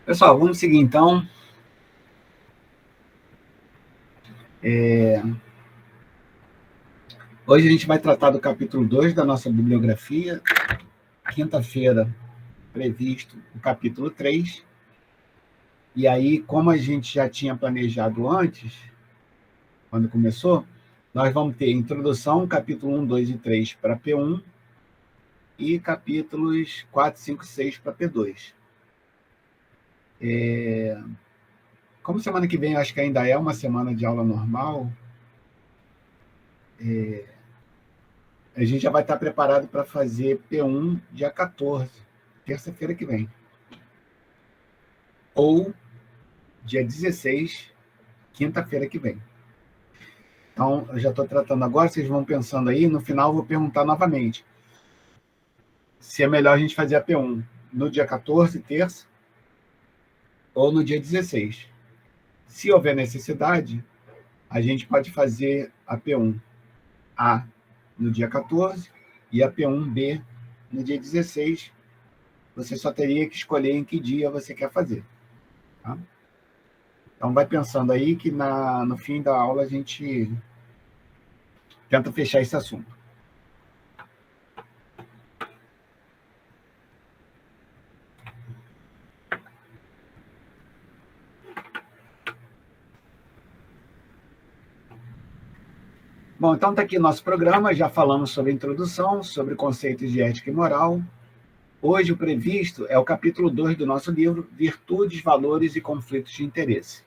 Pessoal, vamos seguir então. Hoje a gente vai tratar do capítulo 2 da nossa bibliografia. Quinta-feira, previsto o capítulo 3. E aí, como a gente já tinha planejado antes, quando começou, nós vamos ter introdução, capítulo 1, 2 e 3 para P1 e capítulos 4, 5 e 6 para P2. Como semana que vem eu acho que ainda é uma semana de aula normal, a gente já vai estar preparado para fazer P1 dia 14, terça-feira que vem. Ou dia 16, quinta-feira que vem. Então, eu já estou tratando agora, vocês vão pensando aí, no final eu vou perguntar novamente se é melhor a gente fazer a P1 no dia 14, terça, ou no dia 16. Se houver necessidade, a gente pode fazer a P1A no dia 14 e a P1B no dia 16. Você só teria que escolher em que dia você quer fazer. Tá? Então, vai pensando aí que no fim da aula a gente tenta fechar esse assunto. Bom, então está aqui nosso programa, já falamos sobre a introdução, sobre conceitos de ética e moral. Hoje o previsto é o capítulo 2 do nosso livro, Virtudes, Valores e Conflitos de Interesse.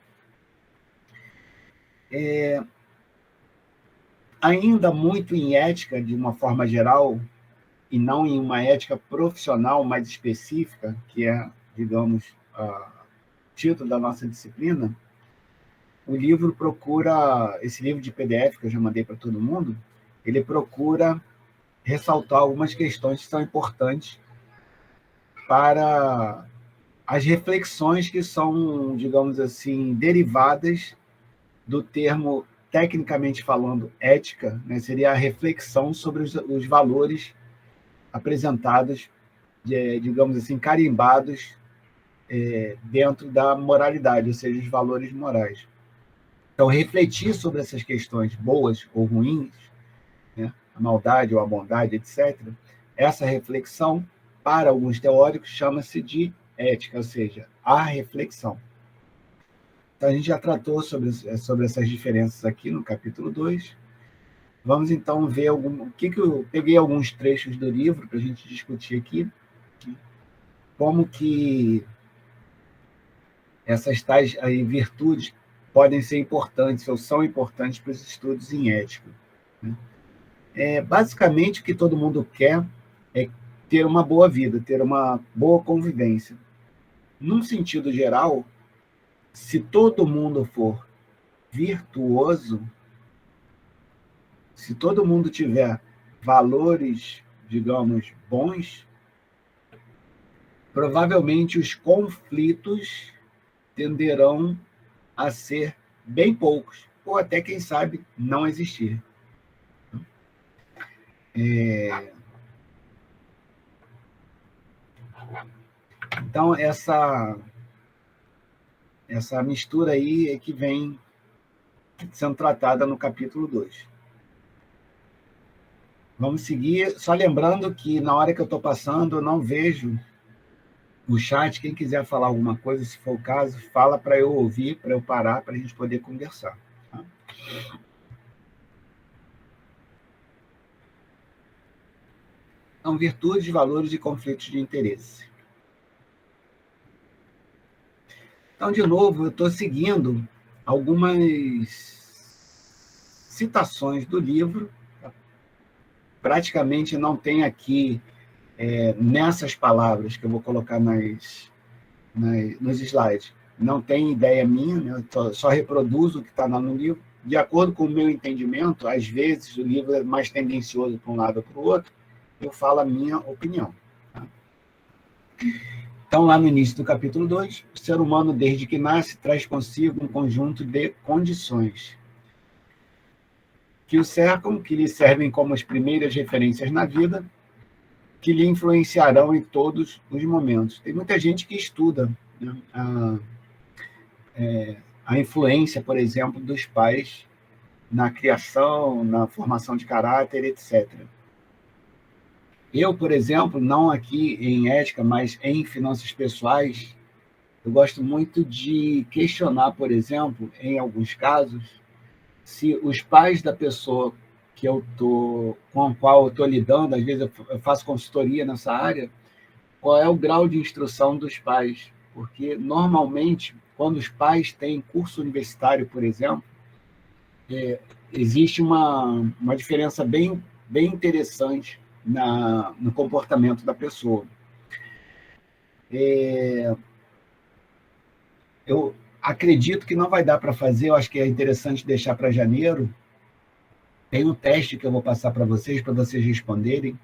Ainda muito em ética, de uma forma geral, e não em uma ética profissional mais específica, que é, digamos, o título da nossa disciplina, o livro procura, esse livro de PDF que eu já mandei para todo mundo, ele procura ressaltar algumas questões que são importantes para as reflexões que são, digamos assim, derivadas do termo, tecnicamente falando, ética, né? Seria a reflexão sobre os valores apresentados, digamos assim, carimbados dentro da moralidade, ou seja, os valores morais. Então, refletir sobre essas questões boas ou ruins, né? A maldade ou a bondade, etc., essa reflexão, para alguns teóricos, chama-se de ética, ou seja, a reflexão. Então, a gente já tratou sobre essas diferenças aqui no capítulo 2. Vamos, então, ver o que eu peguei alguns trechos do livro para a gente discutir aqui, como que essas tais aí, virtudes podem ser importantes ou são importantes para os estudos em ética. Basicamente, o que todo mundo quer é ter uma boa vida, ter uma boa convivência. Num sentido geral, se todo mundo for virtuoso, se todo mundo tiver valores, digamos, bons, provavelmente os conflitos tenderão a ser bem poucos, ou até, quem sabe, não existir. Então, essa mistura aí é que vem sendo tratada no capítulo 2. Vamos seguir, só lembrando que na hora que eu estou passando, eu não vejo o chat. Quem quiser falar alguma coisa, se for o caso, fala para eu ouvir, para eu parar, para a gente poder conversar. Tá? Então, virtudes, valores e conflitos de interesse. Então, de novo, eu estou seguindo algumas citações do livro. Praticamente não tem aqui, nessas palavras que eu vou colocar nos slides, não tem ideia minha, né? Eu só reproduzo o que está lá no livro. De acordo com o meu entendimento, às vezes o livro é mais tendencioso para um lado ou para o outro, eu falo a minha opinião. Tá? Então, lá no início do capítulo 2, o ser humano, desde que nasce, traz consigo um conjunto de condições que o cercam, que lhe servem como as primeiras referências na vida, que lhe influenciarão em todos os momentos. Tem muita gente que estuda, né, a influência, por exemplo, dos pais na criação, na formação de caráter, etc. Eu, por exemplo, não aqui em ética, mas em finanças pessoais, eu gosto muito de questionar, por exemplo, em alguns casos, se os pais da pessoa com a qual eu estou lidando, às vezes eu faço consultoria nessa área, qual é o grau de instrução dos pais. Porque, normalmente, quando os pais têm curso universitário, por exemplo, existe uma diferença bem interessante no comportamento da pessoa. Eu acredito que não vai dar para fazer, eu acho que é interessante deixar para janeiro. Tem um teste que eu vou passar para vocês responderem,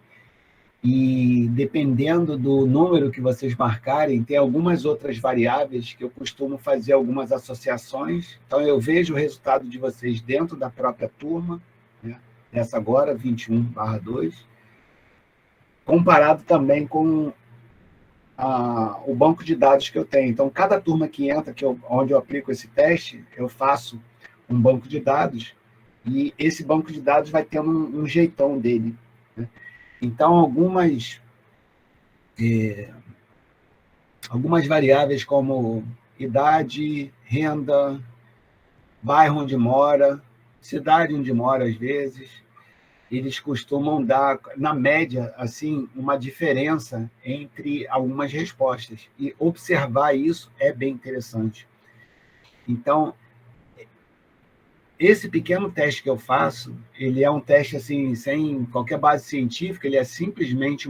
e dependendo do número que vocês marcarem, tem algumas outras variáveis que eu costumo fazer algumas associações. Então, eu vejo o resultado de vocês dentro da própria turma, né? Essa agora, 21/2, comparado também com o banco de dados que eu tenho. Então, cada turma que entra, onde eu aplico esse teste, eu faço um banco de dados, e esse banco de dados vai tendo um jeitão dele, né? Então, algumas variáveis como idade, renda, bairro onde mora, cidade onde mora, às vezes, eles costumam dar, na média, assim, uma diferença entre algumas respostas. E observar isso é bem interessante. Então, esse pequeno teste que eu faço, ele é um teste assim, sem qualquer base científica, ele é simplesmente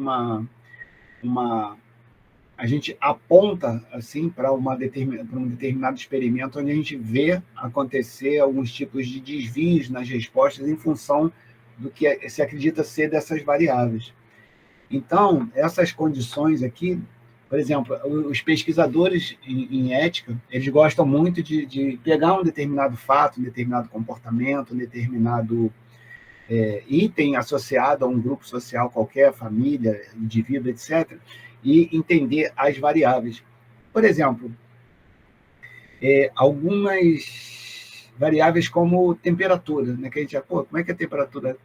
a gente aponta assim para um determinado experimento onde a gente vê acontecer alguns tipos de desvios nas respostas em função do que se acredita ser dessas variáveis. Então, essas condições aqui, por exemplo, os pesquisadores em ética, eles gostam muito de pegar um determinado fato, um determinado comportamento, um determinado item associado a um grupo social qualquer, família, indivíduo, etc., e entender as variáveis. Por exemplo, algumas variáveis como temperatura, né, que a gente já, como é que a temperatura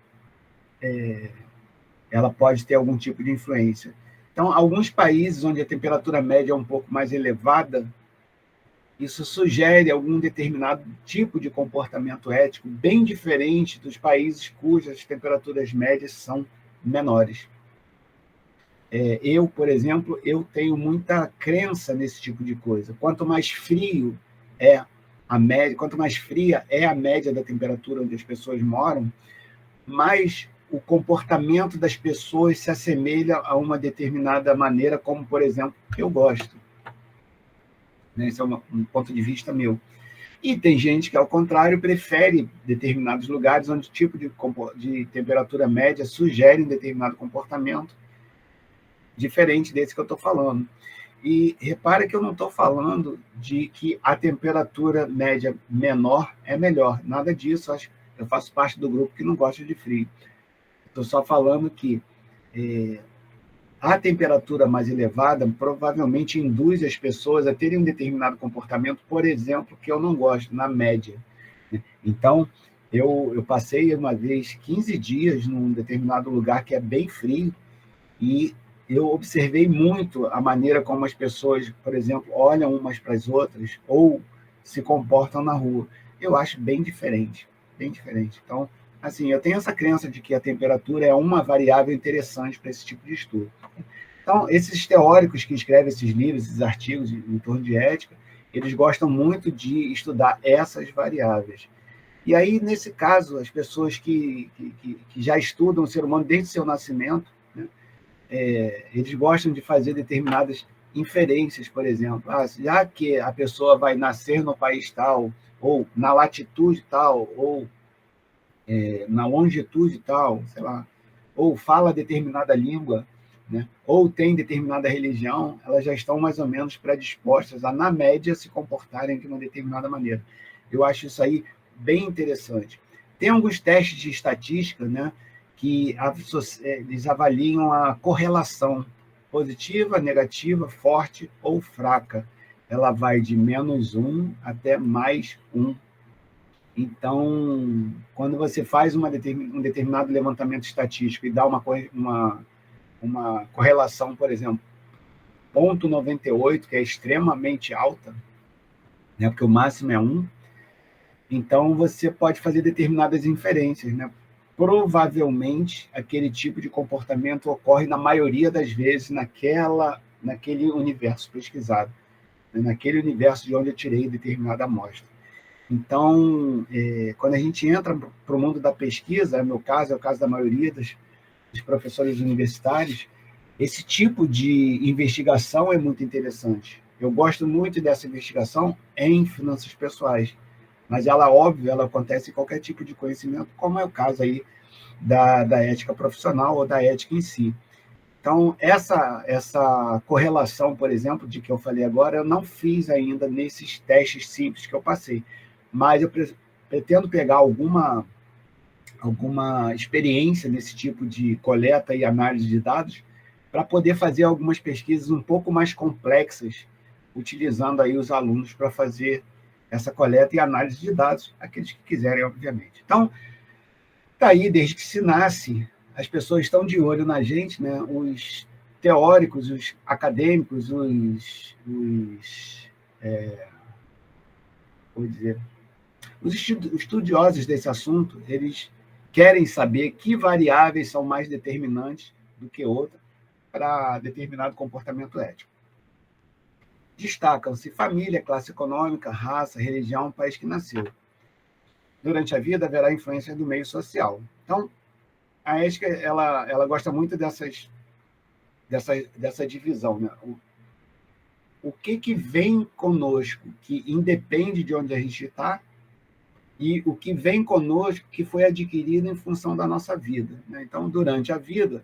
ela pode ter algum tipo de influência? Então, alguns países onde a temperatura média é um pouco mais elevada, isso sugere algum determinado tipo de comportamento ético bem diferente dos países cujas temperaturas médias são menores. Eu, por exemplo, eu tenho muita crença nesse tipo de coisa. Quanto mais frio é a média, quanto mais fria é a média da temperatura onde as pessoas moram, mais o comportamento das pessoas se assemelha a uma determinada maneira, como, por exemplo, eu gosto. Esse é um ponto de vista meu. E tem gente que, ao contrário, prefere determinados lugares onde o tipo de temperatura média sugere um determinado comportamento diferente desse que eu estou falando. E repara que eu não estou falando de que a temperatura média menor é melhor. Nada disso. Eu faço parte do grupo que não gosta de frio. Estou só falando que a temperatura mais elevada provavelmente induz as pessoas a terem um determinado comportamento, por exemplo, que eu não gosto, na média. Então, eu passei uma vez 15 dias num determinado lugar que é bem frio, e eu observei muito a maneira como as pessoas, por exemplo, olham umas para as outras ou se comportam na rua. Eu acho bem diferente, bem diferente. Então, assim, eu tenho essa crença de que a temperatura é uma variável interessante para esse tipo de estudo. Então, esses teóricos que escrevem esses livros, esses artigos em torno de ética, eles gostam muito de estudar essas variáveis. E aí, nesse caso, as pessoas que já estudam o ser humano desde o seu nascimento, né, eles gostam de fazer determinadas inferências, por exemplo. Já que a pessoa vai nascer no país tal, ou na latitude tal, ou na longitude tal, sei lá, ou fala determinada língua, né, ou tem determinada religião, elas já estão mais ou menos predispostas a, na média, se comportarem de uma determinada maneira. Eu acho isso aí bem interessante. Tem alguns testes de estatística, né, que eles avaliam a correlação positiva, negativa, forte ou fraca. Ela vai de -1 até +1. Então, quando você faz um determinado levantamento estatístico e dá uma correlação, por exemplo, 0,98, que é extremamente alta, né, porque o máximo é 1, então você pode fazer determinadas inferências, né? Provavelmente, aquele tipo de comportamento ocorre na maioria das vezes naquele universo pesquisado, né? Naquele universo de onde eu tirei determinada amostra. Então, quando a gente entra para o mundo da pesquisa, no meu caso, é o caso da maioria dos professores universitários, esse tipo de investigação é muito interessante. Eu gosto muito dessa investigação em finanças pessoais, mas ela, óbvio, ela acontece em qualquer tipo de conhecimento, como é o caso aí da ética profissional ou da ética em si. Então, essa correlação, por exemplo, de que eu falei agora, eu não fiz ainda nesses testes simples que eu passei, mas eu pretendo pegar alguma experiência nesse tipo de coleta e análise de dados para poder fazer algumas pesquisas um pouco mais complexas, utilizando aí os alunos para fazer essa coleta e análise de dados, aqueles que quiserem, obviamente. Então, está aí, desde que se nasce, as pessoas estão de olho na gente, né? Os teóricos, os acadêmicos, os estudiosos desse assunto, eles querem saber que variáveis são mais determinantes do que outras para determinado comportamento ético. Destacam-se família, classe econômica, raça, religião, país que nasceu. Durante a vida, haverá influência do meio social. Então, a ética ela gosta muito dessa divisão, né? O que vem conosco, que independe de onde a gente está, e o que vem conosco, que foi adquirido em função da nossa vida, né? Então, durante a vida,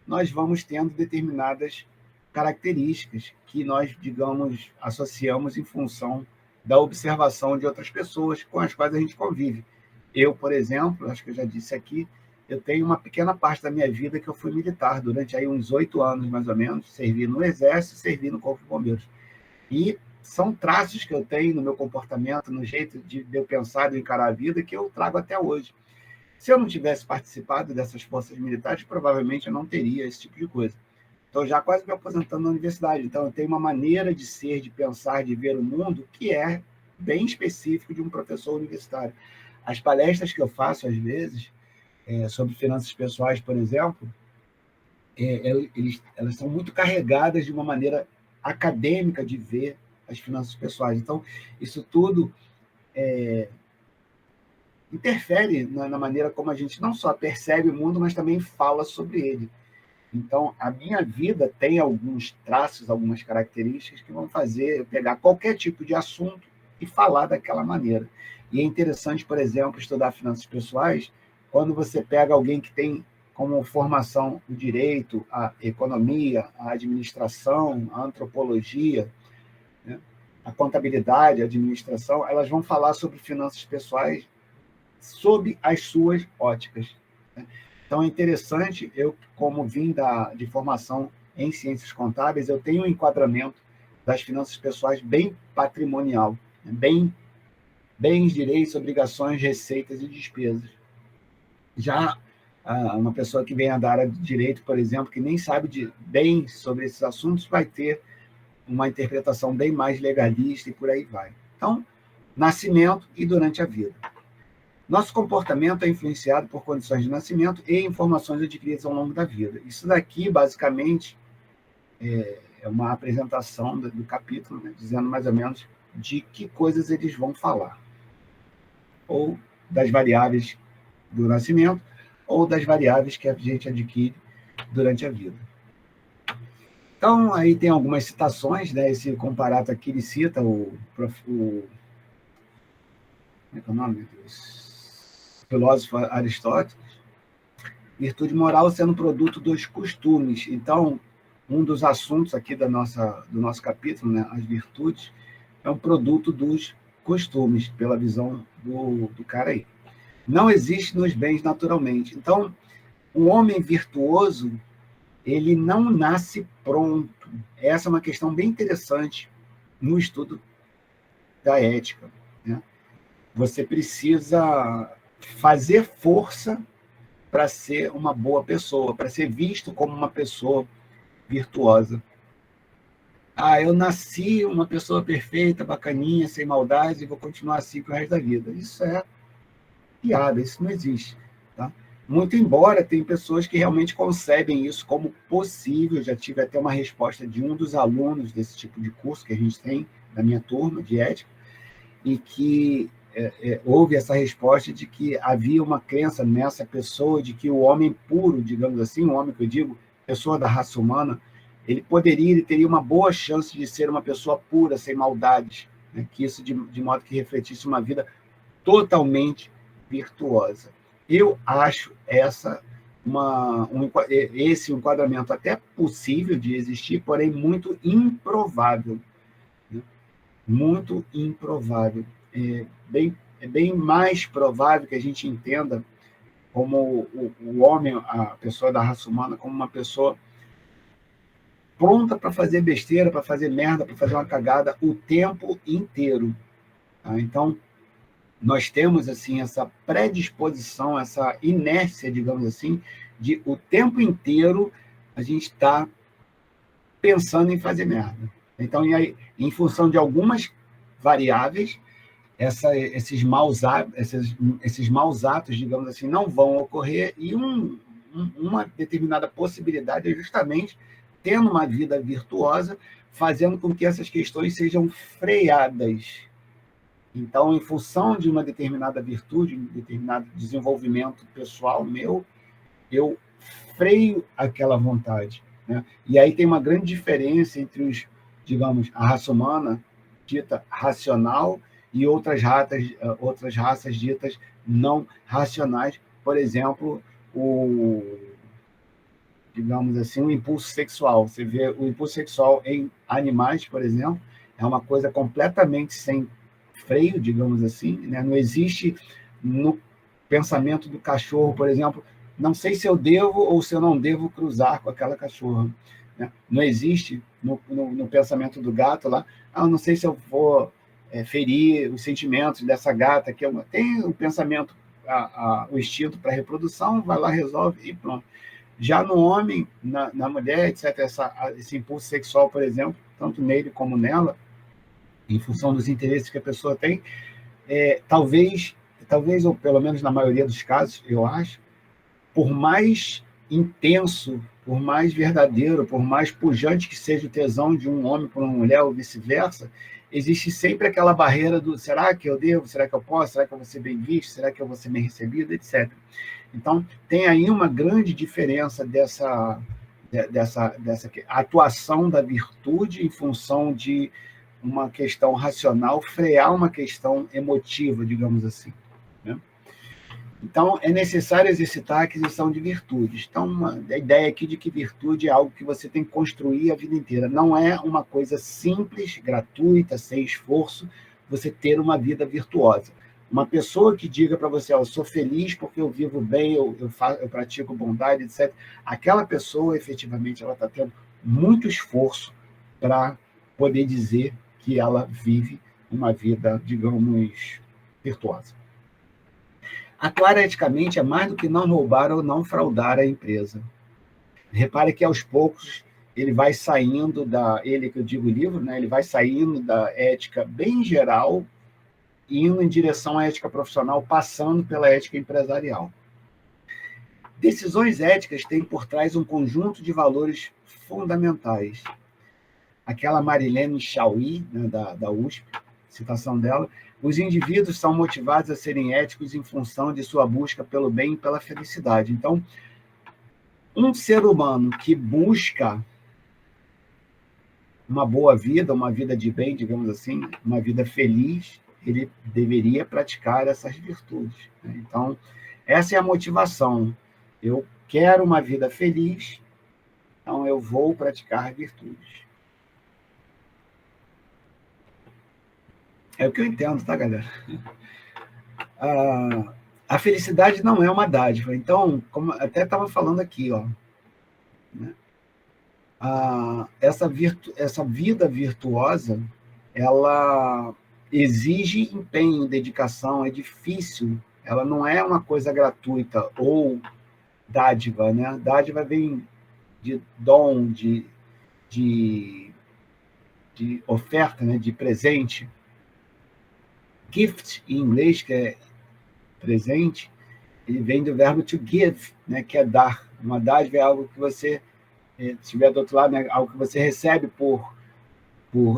nós vamos tendo determinadas características que nós, digamos, associamos em função da observação de outras pessoas com as quais a gente convive. Eu, por exemplo, acho que eu já disse aqui, eu tenho uma pequena parte da minha vida que eu fui militar, durante aí uns 8 anos, mais ou menos, servi no Exército, servi no Corpo de Bombeiros. E são traços que eu tenho no meu comportamento, no jeito de eu pensar, de encarar a vida, que eu trago até hoje. Se eu não tivesse participado dessas forças militares, provavelmente eu não teria esse tipo de coisa. Estou já quase me aposentando na universidade, então eu tenho uma maneira de ser, de pensar, de ver o mundo que é bem específico de um professor universitário. As palestras que eu faço, às vezes, sobre finanças pessoais, por exemplo, elas são muito carregadas de uma maneira acadêmica de ver as finanças pessoais. Então, isso tudo interfere na maneira como a gente não só percebe o mundo, mas também fala sobre ele. Então, a minha vida tem alguns traços, algumas características que vão fazer eu pegar qualquer tipo de assunto e falar daquela maneira. E é interessante, por exemplo, estudar finanças pessoais quando você pega alguém que tem como formação o direito, a economia, a administração, a antropologia, né? A contabilidade, a administração, elas vão falar sobre finanças pessoais sob as suas óticas, né? Então, é interessante, eu, como vim de formação em ciências contábeis, eu tenho um enquadramento das finanças pessoais bem patrimonial, né? Bens, direitos, obrigações, receitas e despesas. Já uma pessoa que vem da área de direito, por exemplo, que nem sabe bem sobre esses assuntos, vai ter uma interpretação bem mais legalista e por aí vai. Então, nascimento e durante a vida. Nosso comportamento é influenciado por condições de nascimento e informações adquiridas ao longo da vida. Isso daqui, basicamente, é uma apresentação do capítulo, né, dizendo mais ou menos de que coisas eles vão falar. Ou das variáveis do nascimento, ou das variáveis que a gente adquire durante a vida. Então, aí tem algumas citações, né? Esse comparato aqui, ele cita como é que é o nome, meu Deus? Filósofo Aristóteles, virtude moral sendo produto dos costumes. Então, um dos assuntos aqui do nosso capítulo, né, as virtudes, é um produto dos costumes, pela visão do cara aí. Não existe nos bens naturalmente. Então, o homem virtuoso, ele não nasce pronto. Essa é uma questão bem interessante no estudo da ética, né? Você precisa fazer força para ser uma boa pessoa, para ser visto como uma pessoa virtuosa. Ah, eu nasci uma pessoa perfeita, bacaninha, sem maldade, e vou continuar assim pro resto da vida. Isso é piada, isso não existe. Tá? Muito embora tem pessoas que realmente concebem isso como possível. Já tive até uma resposta de um dos alunos desse tipo de curso que a gente tem na minha turma de ética, e que houve essa resposta de que havia uma crença nessa pessoa de que o homem puro, digamos assim, o homem que eu digo, pessoa da raça humana, ele teria uma boa chance de ser uma pessoa pura, sem maldades, né? Que isso de modo que refletisse uma vida totalmente virtuosa. Eu acho esse enquadramento até possível de existir, porém muito improvável, né? Muito improvável. É bem mais provável que a gente entenda como o homem, a pessoa da raça humana, como uma pessoa pronta para fazer besteira, para fazer merda, para fazer uma cagada o tempo inteiro. Tá? Então, nós temos assim essa predisposição, essa inércia, digamos assim, de o tempo inteiro a gente está pensando em fazer merda. Então, e aí, em função de algumas variáveis, esses maus atos, digamos assim, não vão ocorrer, e uma determinada possibilidade é justamente tendo uma vida virtuosa, fazendo com que essas questões sejam freadas. Então, em função de uma determinada virtude, um determinado desenvolvimento pessoal meu, eu freio aquela vontade, né? E aí tem uma grande diferença entre digamos, a raça humana dita racional e outras raças ditas não racionais. Por exemplo, digamos assim, o impulso sexual. Você vê o impulso sexual em animais, por exemplo, é uma coisa completamente sem freio, digamos assim, né? Não existe no pensamento do cachorro, por exemplo, não sei se eu devo ou se eu não devo cruzar com aquela cachorra, né? Não existe no pensamento do gato lá, não sei se eu vou ferir os sentimentos dessa gata, que tem o pensamento, o instinto para reprodução, vai lá, resolve e pronto. Já no homem, na mulher, etc., esse impulso sexual, por exemplo, tanto nele como nela, em função dos interesses que a pessoa tem, talvez, ou pelo menos na maioria dos casos, eu acho, por mais intenso, por mais verdadeiro, por mais pujante que seja o tesão de um homem por uma mulher ou vice-versa, existe sempre aquela barreira do será que eu devo, será que eu posso, será que eu vou ser bem visto, será que eu vou ser bem recebido, etc. Então, tem aí uma grande diferença dessa atuação da virtude em função de uma questão racional, frear uma questão emotiva, digamos assim, né? Então, é necessário exercitar a aquisição de virtudes. Então, a ideia aqui de que virtude é algo que você tem que construir a vida inteira. Não é uma coisa simples, gratuita, sem esforço, você ter uma vida virtuosa. Uma pessoa que diga para você, eu sou feliz porque eu vivo bem, eu pratico bondade, etc. Aquela pessoa, efetivamente, ela está tendo muito esforço para poder dizer que ela vive uma vida, digamos, virtuosa. Atuar eticamente é mais do que não roubar ou não fraudar a empresa. Repare que, aos poucos, ele vai saindo ele que eu digo livro, né? Ele vai saindo da ética bem geral, indo em direção à ética profissional, passando pela ética empresarial. Decisões éticas têm por trás um conjunto de valores fundamentais. Aquela Marilene Chauí, né, da USP, citação dela, os indivíduos são motivados a serem éticos em função de sua busca pelo bem e pela felicidade. Então, um ser humano que busca uma boa vida, uma vida de bem, digamos assim, uma vida feliz, ele deveria praticar essas virtudes, né? Então, essa é a motivação. Eu quero uma vida feliz, então eu vou praticar virtudes. É o que eu entendo, tá, galera? A felicidade não é uma dádiva. Então, como até estava falando aqui, ó, né? Essa vida virtuosa, ela exige empenho, dedicação, é difícil. Ela não é uma coisa gratuita ou dádiva, né? Dádiva vem de dom, de, de oferta, né? De presente. Gift, em inglês, que é presente, ele vem do verbo to give, né? Que é dar. Uma dádiva é algo que você, se estiver do outro lado, né? Algo que você recebe por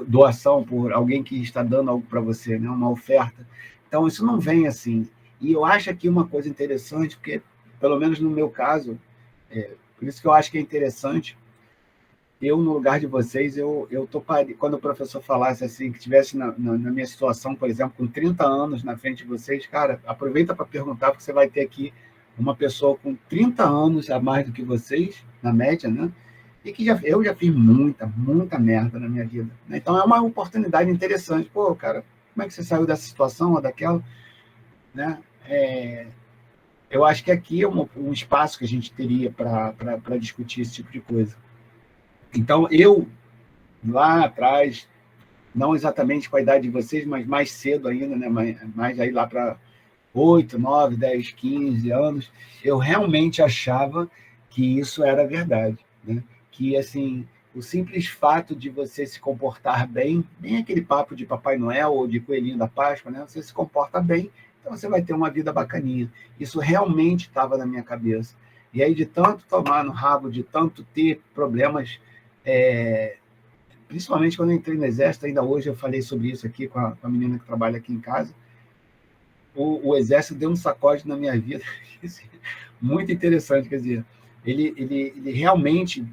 doação, por alguém que está dando algo para você, né? Uma oferta. Então, isso não vem assim. E eu acho aqui uma coisa interessante, porque, pelo menos no meu caso, por isso que eu acho que é interessante, eu, no lugar de vocês, eu toparia, quando o professor falasse assim, que estivesse na minha situação, por exemplo, com 30 anos na frente de vocês, cara, aproveita para perguntar, porque você vai ter aqui uma pessoa com 30 anos a mais do que vocês, na média, né? E que eu já fiz muita merda na minha vida. Né? Então é uma oportunidade interessante. Pô, cara, como é que você saiu dessa situação ou daquela? Né? Eu acho que aqui é um espaço que a gente teria para discutir esse tipo de coisa. Então, eu, lá atrás, não exatamente com a idade de vocês, mas mais cedo ainda, né? mais aí lá para 8, 9, 10, 15 anos, eu realmente achava que isso era verdade, né? Que, assim, o simples fato de você se comportar bem, nem aquele papo de Papai Noel ou de Coelhinho da Páscoa, né? Você se comporta bem, então você vai ter uma vida bacaninha. Isso realmente estava na minha cabeça. E aí, de tanto tomar no rabo, de tanto ter problemas, é, principalmente quando eu entrei no Exército, ainda hoje eu falei sobre isso aqui com a menina que trabalha aqui em casa, o Exército deu um sacode na minha vida, muito interessante, quer dizer, ele realmente,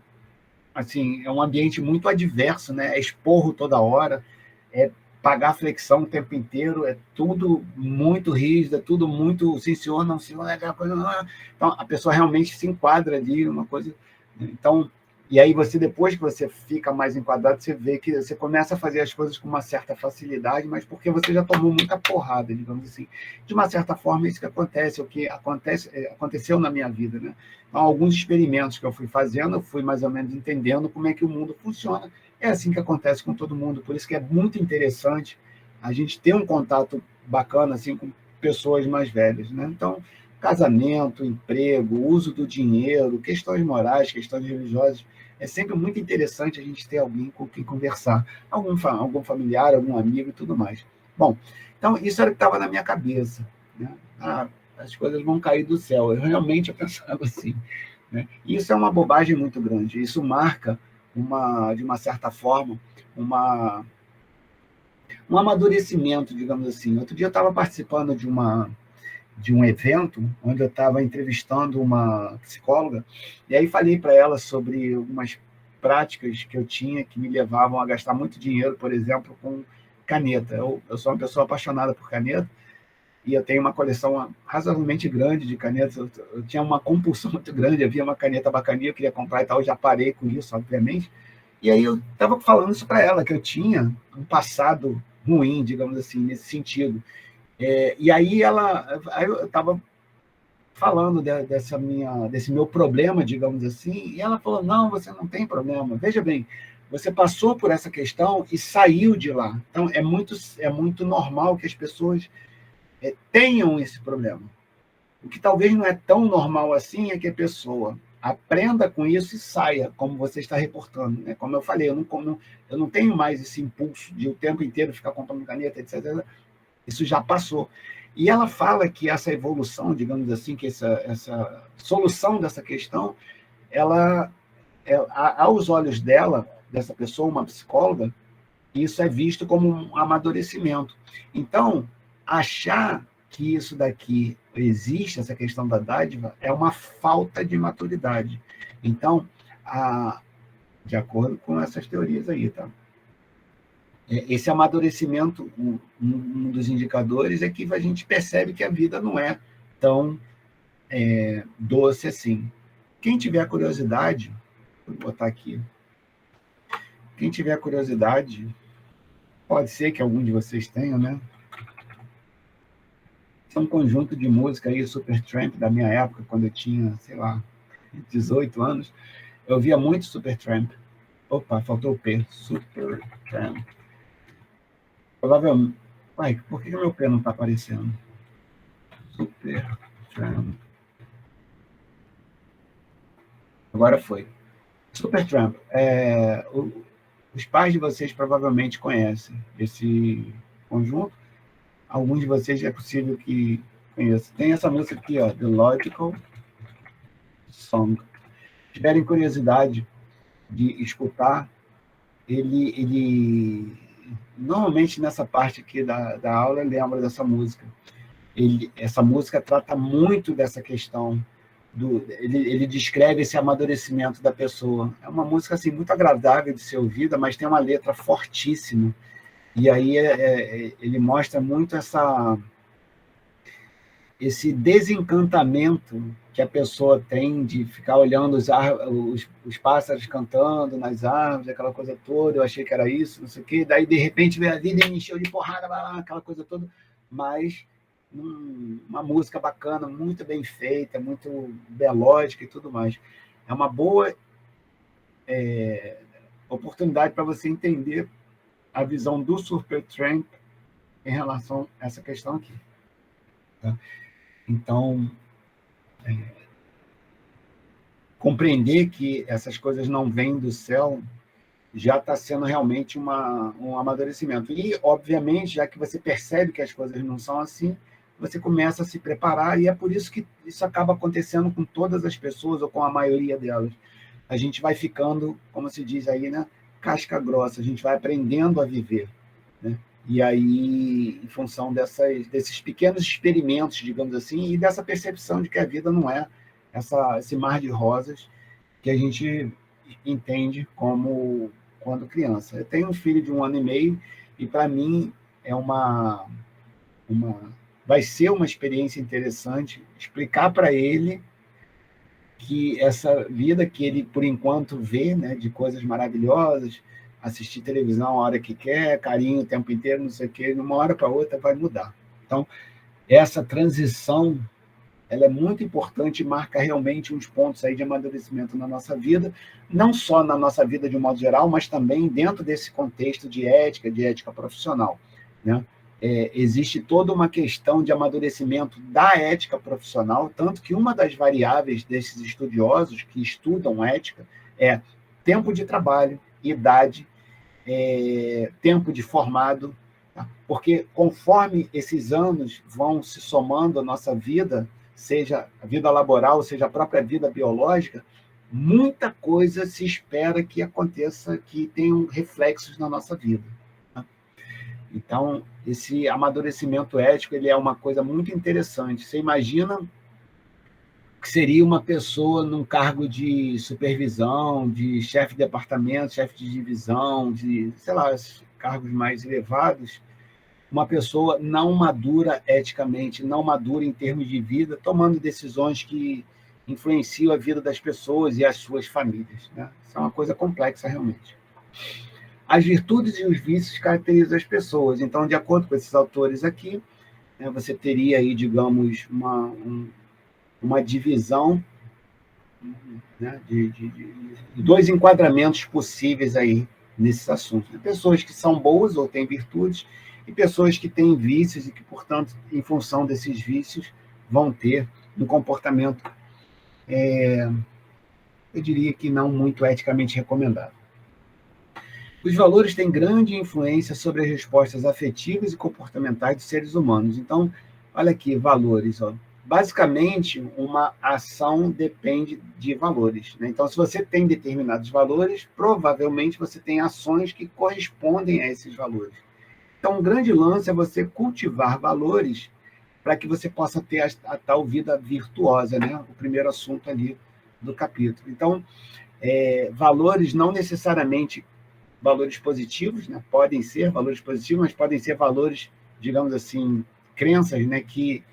assim, é um ambiente muito adverso, né? É esporro toda hora, é pagar flexão o tempo inteiro, é tudo muito rígido, é tudo muito sim senhor, não senhor, é aquela coisa, não. Então a pessoa realmente se enquadra ali, uma coisa, então, e aí você, depois que você fica mais enquadrado, você vê que você começa a fazer as coisas com uma certa facilidade, mas porque você já tomou muita porrada, digamos assim. De uma certa forma, é isso que acontece, o que aconteceu na minha vida, né? Então, alguns experimentos que eu fui fazendo, eu fui mais ou menos entendendo como é que o mundo funciona. É assim que acontece com todo mundo, por isso que é muito interessante a gente ter um contato bacana assim com pessoas mais velhas, né? Então, casamento, emprego, uso do dinheiro, questões morais, questões religiosas, é sempre muito interessante a gente ter alguém com quem conversar, algum familiar, algum amigo e tudo mais. Bom, então isso era o que estava na minha cabeça, né? As coisas vão cair do céu. Eu realmente pensava assim, né? E isso é uma bobagem muito grande. Isso marca de uma certa forma, um amadurecimento, digamos assim. Outro dia eu estava participando de um evento onde eu estava entrevistando uma psicóloga, e aí falei para ela sobre algumas práticas que eu tinha que me levavam a gastar muito dinheiro, por exemplo, com caneta. Eu sou uma pessoa apaixonada por caneta, e eu tenho uma coleção razoavelmente grande de canetas. Eu tinha uma compulsão muito grande, havia uma caneta bacaninha, eu queria comprar e tal, eu já parei com isso, obviamente. E aí eu estava falando isso para ela, que eu tinha um passado ruim, digamos assim, nesse sentido. E aí eu estava falando desse meu problema, digamos assim, e ela falou: não, você não tem problema. Veja bem, você passou por essa questão e saiu de lá. Então é muito normal que as pessoas tenham esse problema. O que talvez não é tão normal assim é que a pessoa aprenda com isso e saia, como você está reportando. Né? Como eu falei, eu não tenho mais esse impulso de o tempo inteiro ficar comprando caneta, etc. Isso já passou. E ela fala que essa evolução, digamos assim, que essa solução dessa questão, ela, aos olhos dela, dessa pessoa, uma psicóloga, isso é visto como um amadurecimento. Então, achar que isso daqui existe, essa questão da dádiva, é uma falta de maturidade. Então, de acordo com essas teorias aí, tá? Esse amadurecimento, um dos indicadores é que a gente percebe que a vida não é tão doce assim. Quem tiver curiosidade, vou botar aqui, quem tiver curiosidade, pode ser que algum de vocês tenha, né? um conjunto de música aí, Supertramp, da minha época, quando eu tinha, sei lá, 18 anos, eu ouvia muito Supertramp. Opa, faltou o P. Supertramp. Provavelmente... Uai, por que o meu P não está aparecendo? Supertramp. Agora foi. Supertramp. Os pais de vocês provavelmente conhecem esse conjunto. Alguns de vocês é possível que conheçam. Tem essa música aqui, ó, The Logical Song. Se tiverem curiosidade de escutar, ele normalmente nessa parte aqui da aula lembra dessa música. Essa música trata muito dessa questão ele descreve esse amadurecimento da pessoa. É uma música assim muito agradável de ser ouvida, mas tem uma letra fortíssima. E aí ele mostra muito esse desencantamento que a pessoa tem de ficar olhando os pássaros cantando nas árvores, aquela coisa toda. Eu achei que era isso, não sei o quê. Daí, de repente, veio a vida e me encheu de porrada, aquela coisa toda. Mas uma música bacana, muito bem feita, muito melódica e tudo mais. É uma boa oportunidade para você entender a visão do Supertramp em relação a essa questão aqui. Tá? Então, compreender que essas coisas não vêm do céu já está sendo realmente um amadurecimento. E, obviamente, já que você percebe que as coisas não são assim, você começa a se preparar, e é por isso que isso acaba acontecendo com todas as pessoas, ou com a maioria delas. A gente vai ficando, como se diz aí, né, casca grossa, a gente vai aprendendo a viver. Né? E aí, em função desses pequenos experimentos, digamos assim, e dessa percepção de que a vida não é esse mar de rosas que a gente entende como quando criança. Eu tenho um filho de 1 ano e meio, e para mim é vai ser uma experiência interessante explicar para ele que essa vida que ele, por enquanto, vê, né, de coisas maravilhosas, assistir televisão a hora que quer, carinho o tempo inteiro, não sei o quê, de uma hora para outra vai mudar. Então, essa transição ela é muito importante e marca realmente uns pontos aí de amadurecimento na nossa vida, não só na nossa vida de um modo geral, mas também dentro desse contexto de ética profissional. Né? Existe toda uma questão de amadurecimento da ética profissional, tanto que uma das variáveis desses estudiosos que estudam ética é tempo de trabalho, idade, tempo de formado, tá? Porque conforme esses anos vão se somando à nossa vida, seja a vida laboral, seja a própria vida biológica, muita coisa se espera que aconteça, que tenham reflexos na nossa vida. Tá? Então, esse amadurecimento ético ele é uma coisa muito interessante. Você imagina que seria uma pessoa num cargo de supervisão, de chefe de departamento, chefe de divisão, de, sei lá, cargos mais elevados, uma pessoa não madura eticamente, não madura em termos de vida, tomando decisões que influenciam a vida das pessoas e as suas famílias. Né? Isso é uma coisa complexa, realmente. As virtudes e os vícios caracterizam as pessoas. Então, de acordo com esses autores aqui, né, você teria aí, digamos, uma divisão, né, de 2 enquadramentos possíveis aí nesses assuntos. Pessoas que são boas ou têm virtudes, e pessoas que têm vícios e que, portanto, em função desses vícios, vão ter um comportamento, eu diria que não muito eticamente recomendável. Os valores têm grande influência sobre as respostas afetivas e comportamentais dos seres humanos. Então, olha aqui, valores. Ó. Basicamente, uma ação depende de valores. Né? Então, se você tem determinados valores, provavelmente você tem ações que correspondem a esses valores. Então, um grande lance é você cultivar valores para que você possa ter a tal vida virtuosa, né? O primeiro assunto ali do capítulo. Então, valores não necessariamente valores positivos, né? Podem ser valores positivos, mas podem ser valores, digamos assim, crenças, né? que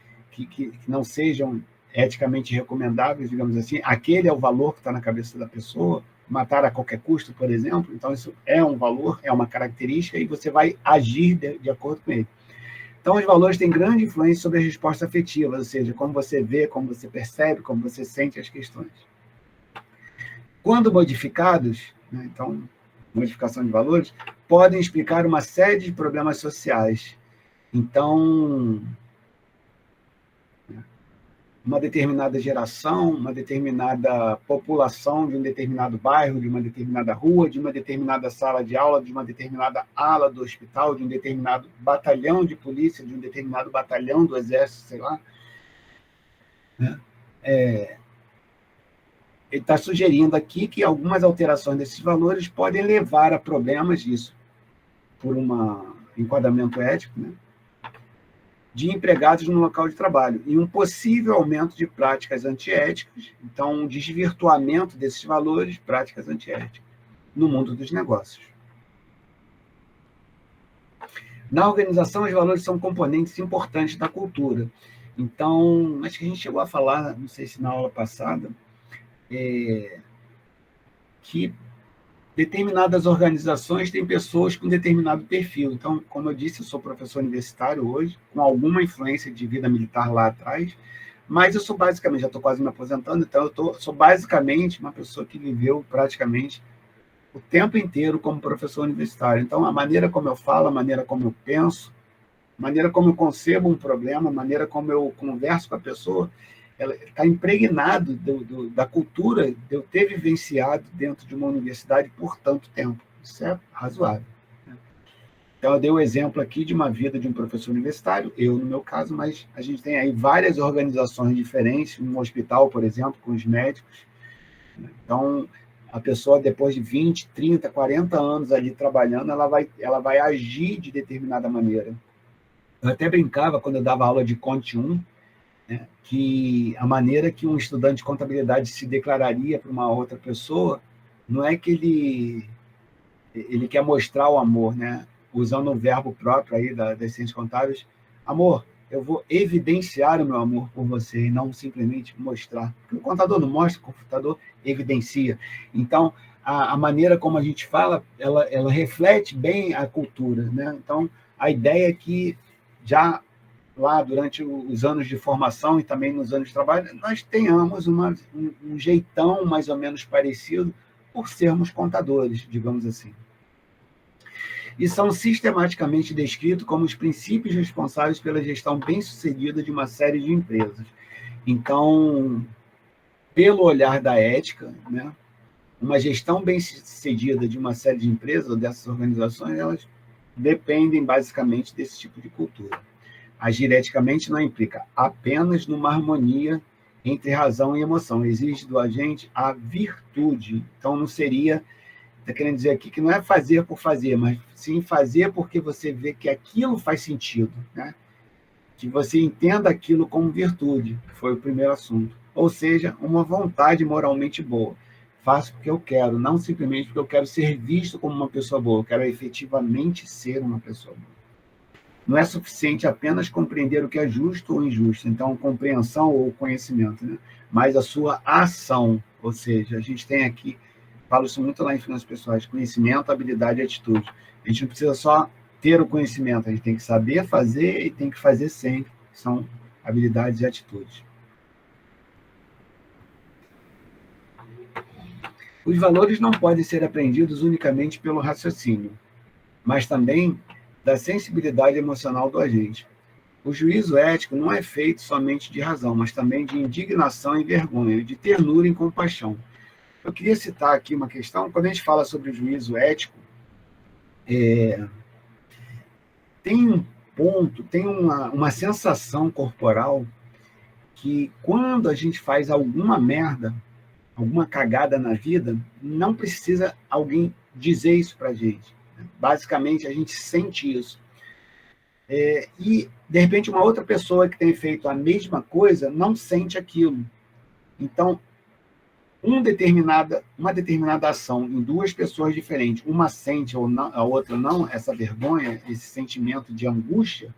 não sejam eticamente recomendáveis, digamos assim. Aquele é o valor que está na cabeça da pessoa, matar a qualquer custo, por exemplo. Então, isso é um valor, é uma característica, e você vai agir de acordo com ele. Então, os valores têm grande influência sobre as respostas afetivas, ou seja, como você vê, como você percebe, como você sente as questões. Quando modificados, né, então, modificação de valores, podem explicar uma série de problemas sociais. Então, uma determinada geração, uma determinada população de um determinado bairro, de uma determinada rua, de uma determinada sala de aula, de uma determinada ala do hospital, de um determinado batalhão de polícia, de um determinado batalhão do exército, sei lá, né? Ele está sugerindo aqui que algumas alterações desses valores podem levar a problemas disso, por um enquadramento ético, né, de empregados no local de trabalho, e um possível aumento de práticas antiéticas, então um desvirtuamento desses valores, práticas antiéticas, no mundo dos negócios. Na organização, os valores são componentes importantes da cultura. Então, acho que a gente chegou a falar, não sei se na aula passada, que determinadas organizações têm pessoas com determinado perfil. Então, como eu disse, eu sou professor universitário hoje, com alguma influência de vida militar lá atrás, mas eu sou basicamente, já estou quase me aposentando, então sou basicamente uma pessoa que viveu praticamente o tempo inteiro como professor universitário. Então, a maneira como eu falo, a maneira como eu penso, a maneira como eu concebo um problema, a maneira como eu converso com a pessoa, ela está impregnado da cultura de eu ter vivenciado dentro de uma universidade por tanto tempo. Isso é razoável. Então, eu dei o exemplo aqui de uma vida de um professor universitário, eu no meu caso, mas a gente tem aí várias organizações diferentes, um hospital, por exemplo, com os médicos. Então, a pessoa, depois de 20, 30, 40 anos ali trabalhando, ela vai agir de determinada maneira. Eu até brincava, quando eu dava aula de Conte 1, né, que a maneira que um estudante de contabilidade se declararia para uma outra pessoa não é que ele quer mostrar o amor, né? Usando o verbo próprio aí das ciências contábeis, amor, eu vou evidenciar o meu amor por você e não simplesmente mostrar. Porque o contador não mostra, o computador evidencia. Então, a maneira como a gente fala, ela reflete bem a cultura, né? Então, a ideia é que já lá durante os anos de formação e também nos anos de trabalho, nós tenhamos um jeitão mais ou menos parecido por sermos contadores, digamos assim. E são sistematicamente descritos como os princípios responsáveis pela gestão bem-sucedida de uma série de empresas. Então, pelo olhar da ética, né, uma gestão bem-sucedida de uma série de empresas ou dessas organizações, elas dependem basicamente desse tipo de cultura. Agir eticamente não implica apenas numa harmonia entre razão e emoção. Exige do agente a virtude. Então, não seria, está querendo dizer aqui que não é fazer por fazer, mas sim fazer porque você vê que aquilo faz sentido, né? Que você entenda aquilo como virtude, que foi o primeiro assunto. Ou seja, uma vontade moralmente boa. Faço porque eu quero, não simplesmente porque eu quero ser visto como uma pessoa boa, eu quero efetivamente ser uma pessoa boa. Não é suficiente apenas compreender o que é justo ou injusto, então compreensão ou conhecimento, né? Mas a sua ação, ou seja, a gente tem aqui, falo isso muito lá em Finanças Pessoais, conhecimento, habilidade e atitude. A gente não precisa só ter o conhecimento, a gente tem que saber fazer e tem que fazer sempre, são habilidades e atitudes. Os valores não podem ser aprendidos unicamente pelo raciocínio, mas também da sensibilidade emocional do agente. O juízo ético não é feito somente de razão, mas também de indignação e vergonha, de ternura e compaixão. Eu queria citar aqui uma questão, quando a gente fala sobre o juízo ético, tem um ponto, tem uma sensação corporal que quando a gente faz alguma merda, alguma cagada na vida, não precisa alguém dizer isso para a gente. Basicamente, a gente sente isso. E, de repente, uma outra pessoa que tem feito a mesma coisa não sente aquilo. Então, uma determinada ação em duas pessoas diferentes, uma sente ou não, a outra não, essa vergonha, esse sentimento de angústia,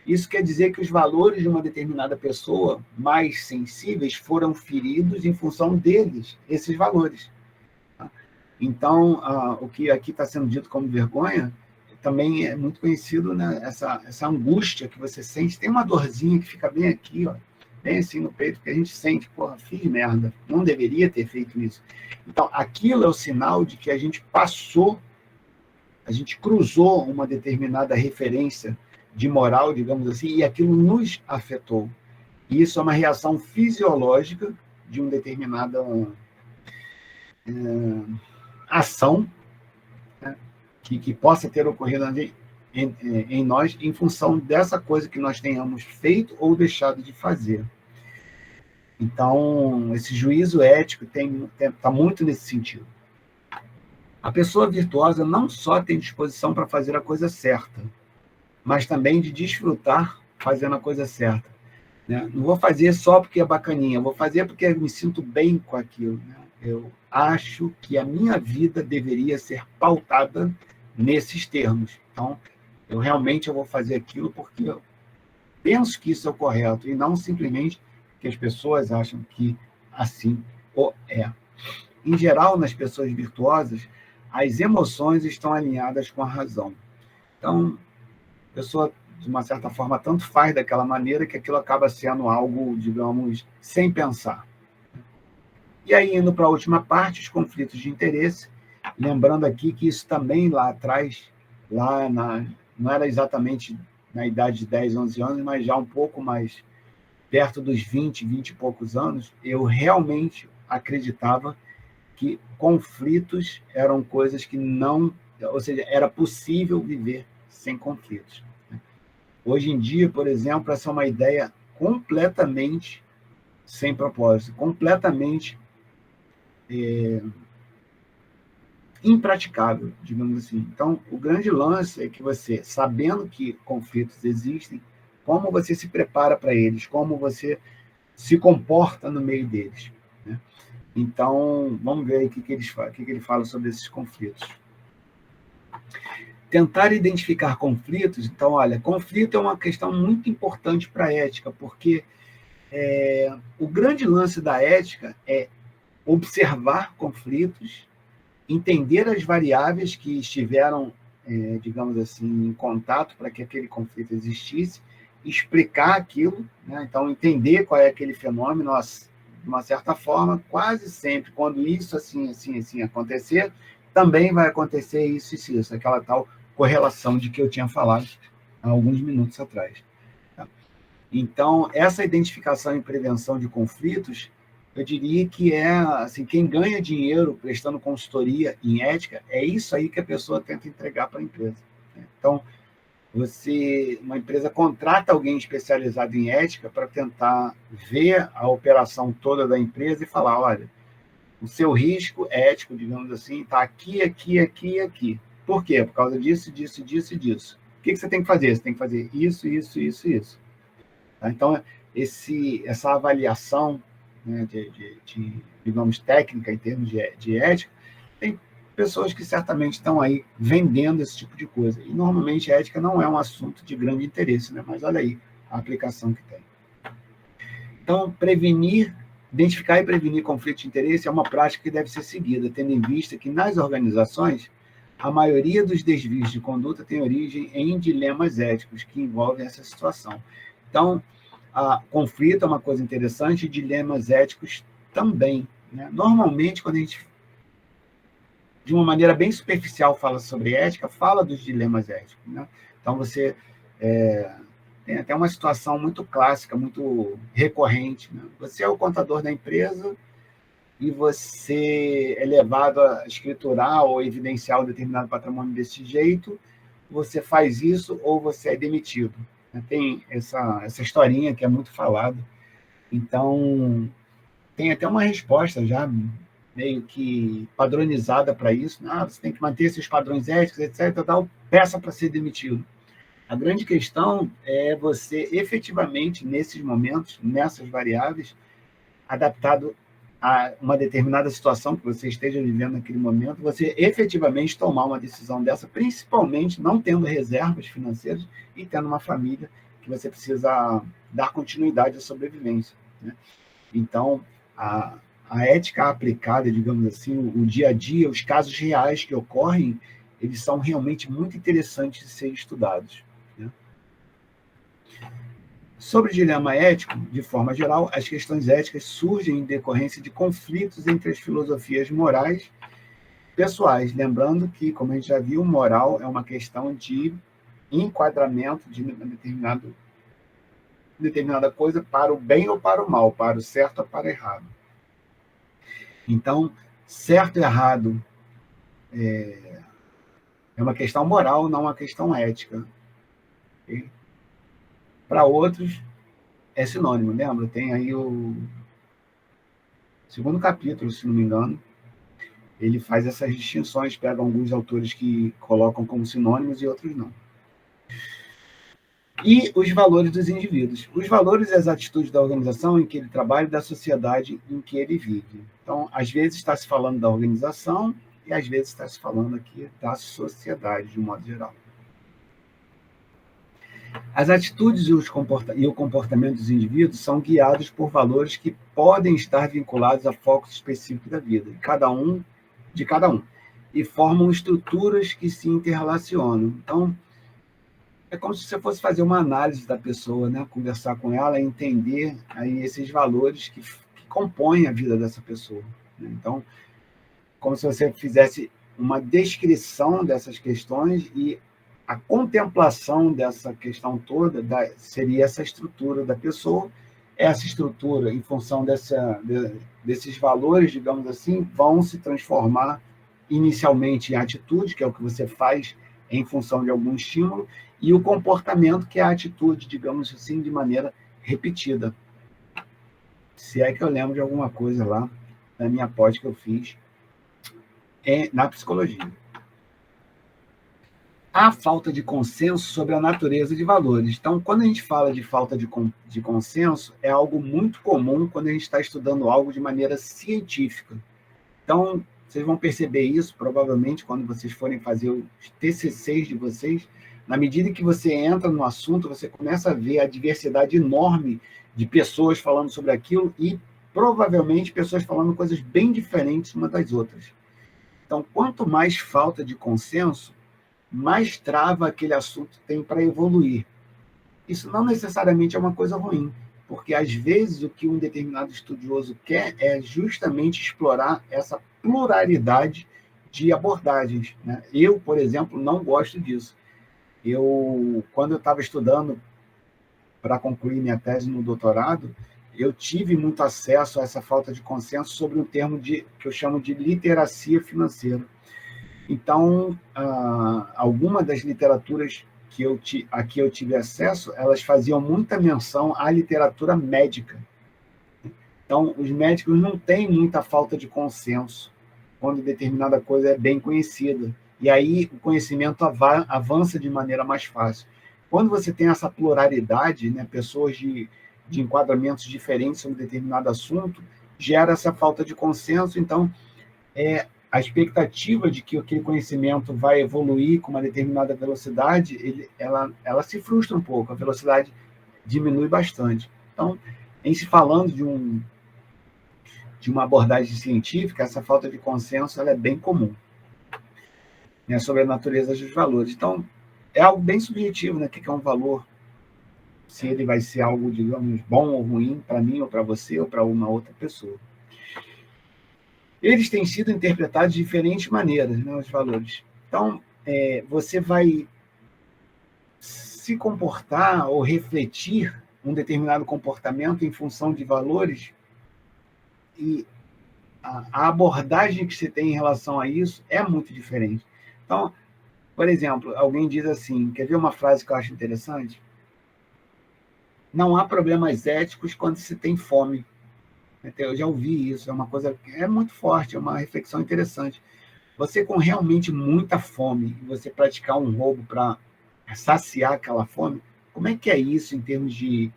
isso quer dizer que os valores de uma determinada pessoa mais sensíveis foram feridos em função deles, esses valores. Então, o que aqui está sendo dito como vergonha também é muito conhecido, né, essa angústia que você sente. Tem uma dorzinha que fica bem aqui, ó, bem assim no peito, que a gente sente, porra, fiz merda, não deveria ter feito isso. Então, aquilo é o sinal de que a gente passou, a gente cruzou uma determinada referência de moral, digamos assim, e aquilo nos afetou. E isso é uma reação fisiológica de uma determinada ação, né, que possa ter ocorrido em nós em função dessa coisa que nós tenhamos feito ou deixado de fazer. Então, esse juízo ético está muito nesse sentido. A pessoa virtuosa não só tem disposição para fazer a coisa certa, mas também de desfrutar fazendo a coisa certa. Né? Não vou fazer só porque é bacaninha, vou fazer porque eu me sinto bem com aquilo. Né? Eu acho que a minha vida deveria ser pautada nesses termos. Então, eu realmente vou fazer aquilo porque eu penso que isso é o correto, e não simplesmente que as pessoas acham que assim o é. Em geral, nas pessoas virtuosas, as emoções estão alinhadas com a razão. Então, a pessoa, de uma certa forma, tanto faz daquela maneira que aquilo acaba sendo algo, digamos, sem pensar. E aí, indo para a última parte, os conflitos de interesse, lembrando aqui que isso também lá atrás, não era exatamente na idade de 10, 11 anos, mas já um pouco mais perto dos 20 e poucos anos, eu realmente acreditava que conflitos eram coisas que não... Ou seja, era possível viver sem conflitos. Hoje em dia, por exemplo, essa é uma ideia completamente sem propósito, completamente impraticável, digamos assim. Então, o grande lance é que você, sabendo que conflitos existem, como você se prepara para eles, como você se comporta no meio deles. Né? Então, vamos ver aí o que ele fala sobre esses conflitos. Tentar identificar conflitos. Então, olha, conflito é uma questão muito importante para a ética, porque o grande lance da ética é observar conflitos, entender as variáveis que estiveram, digamos assim, em contato para que aquele conflito existisse, explicar aquilo, né? Então, entender qual é aquele fenômeno, de uma certa forma, quase sempre, quando isso assim, assim, assim acontecer, também vai acontecer isso e isso, aquela tal correlação de que eu tinha falado há alguns minutos atrás. Tá? Então, essa identificação e prevenção de conflitos, eu diria que assim, quem ganha dinheiro prestando consultoria em ética, é isso aí que a pessoa tenta entregar para a empresa. Né? Então, uma empresa contrata alguém especializado em ética para tentar ver a operação toda da empresa e falar, olha, o seu risco ético, digamos assim, está aqui, aqui, aqui e aqui. Por quê? Por causa disso, disso, disso e disso. O que você tem que fazer? Você tem que fazer isso, isso, isso e isso. Tá? Então, essa avaliação, né, digamos, técnica em termos de ética, tem pessoas que certamente estão aí vendendo esse tipo de coisa. E, normalmente, a ética não é um assunto de grande interesse, né? Mas olha aí a aplicação que tem. Então, identificar e prevenir conflito de interesse é uma prática que deve ser seguida, tendo em vista que, nas organizações, a maioria dos desvios de conduta tem origem em dilemas éticos que envolvem essa situação. Então, conflito é uma coisa interessante, e dilemas éticos também. Né? Normalmente, quando a gente, de uma maneira bem superficial, fala sobre ética, fala dos dilemas éticos. Né? Então, você tem até uma situação muito clássica, muito recorrente. Né? Você é o contador da empresa e você é levado a escriturar ou evidenciar um determinado patrimônio desse jeito, você faz isso ou você é demitido. Tem essa historinha que é muito falada. Então, tem até uma resposta já meio que padronizada para isso. Você tem que manter esses padrões éticos, etc. Peça para ser demitido. A grande questão é você, efetivamente, nesses momentos, nessas variáveis, adaptado a uma determinada situação que você esteja vivendo naquele momento, você efetivamente tomar uma decisão dessa, principalmente não tendo reservas financeiras e tendo uma família que você precisa dar continuidade à sobrevivência. Né? Então, a ética aplicada, digamos assim, o dia a dia, os casos reais que ocorrem, eles são realmente muito interessantes de serem estudados, né? Sobre o dilema ético, de forma geral, as questões éticas surgem em decorrência de conflitos entre as filosofias morais pessoais, lembrando que, como a gente já viu, moral é uma questão de enquadramento de determinada coisa para o bem ou para o mal, para o certo ou para o errado. Então, certo e errado é uma questão moral, não uma questão ética. Okay? Para outros, é sinônimo, lembra? Tem aí o segundo capítulo, se não me engano, ele faz essas distinções, pega alguns autores que colocam como sinônimos e outros não. E os valores dos indivíduos. Os valores e as atitudes da organização em que ele trabalha e da sociedade em que ele vive. Então, às vezes está se falando da organização e às vezes está se falando aqui da sociedade, de um modo geral. As atitudes e o comportamento dos indivíduos são guiados por valores que podem estar vinculados a focos específicos da vida, de cada um, e formam estruturas que se interrelacionam. Então, é como se você fosse fazer uma análise da pessoa, né? Conversar com ela e entender aí esses valores que compõem a vida dessa pessoa, né? Então, como se você fizesse uma descrição dessas questões e a contemplação dessa questão toda seria essa estrutura da pessoa. Essa estrutura, em função desses valores, digamos assim, vão se transformar inicialmente em atitude, que é o que você faz em função de algum estímulo, e o comportamento, que é a atitude, digamos assim, de maneira repetida. Se é que eu lembro de alguma coisa lá na minha pós que eu fiz na psicologia. Há falta de consenso sobre a natureza de valores. Então, quando a gente fala de falta de consenso, é algo muito comum quando a gente está estudando algo de maneira científica. Então, vocês vão perceber isso, provavelmente, quando vocês forem fazer os TCCs de vocês. Na medida que você entra no assunto, você começa a ver a diversidade enorme de pessoas falando sobre aquilo e, provavelmente, pessoas falando coisas bem diferentes umas das outras. Então, quanto mais falta de consenso, mais trava aquele assunto tem para evoluir. Isso não necessariamente é uma coisa ruim, porque, às vezes, o que um determinado estudioso quer é justamente explorar essa pluralidade de abordagens, né? Eu, por exemplo, não gosto disso. Quando eu estava estudando para concluir minha tese no doutorado, eu tive muito acesso a essa falta de consenso sobre um termo que eu chamo de literacia financeira. Então, alguma das literaturas a que eu tive acesso, elas faziam muita menção à literatura médica. Então, os médicos não têm muita falta de consenso quando determinada coisa é bem conhecida. E aí o conhecimento avança de maneira mais fácil. Quando você tem essa pluralidade, né, pessoas de enquadramentos diferentes sobre determinado assunto, gera essa falta de consenso. Então, a expectativa de que aquele conhecimento vai evoluir com uma determinada velocidade, ela se frustra um pouco, a velocidade diminui bastante. Então, em se falando de uma abordagem científica, essa falta de consenso ela é bem comum, né, sobre a natureza dos valores. Então, é algo bem subjetivo, né? O que é um valor? Se ele vai ser algo, digamos, bom ou ruim para mim, ou para você, ou para uma outra pessoa. Eles têm sido interpretados de diferentes maneiras, né, os valores. Então, você vai se comportar ou refletir um determinado comportamento em função de valores, e a abordagem que você tem em relação a isso é muito diferente. Então, por exemplo, alguém diz assim, quer ver uma frase que eu acho interessante? Não há problemas éticos quando se tem fome. Eu já ouvi isso, é uma coisa que é muito forte, é uma reflexão interessante. Você com realmente muita fome, você praticar um roubo para saciar aquela fome, como é que é isso em termos de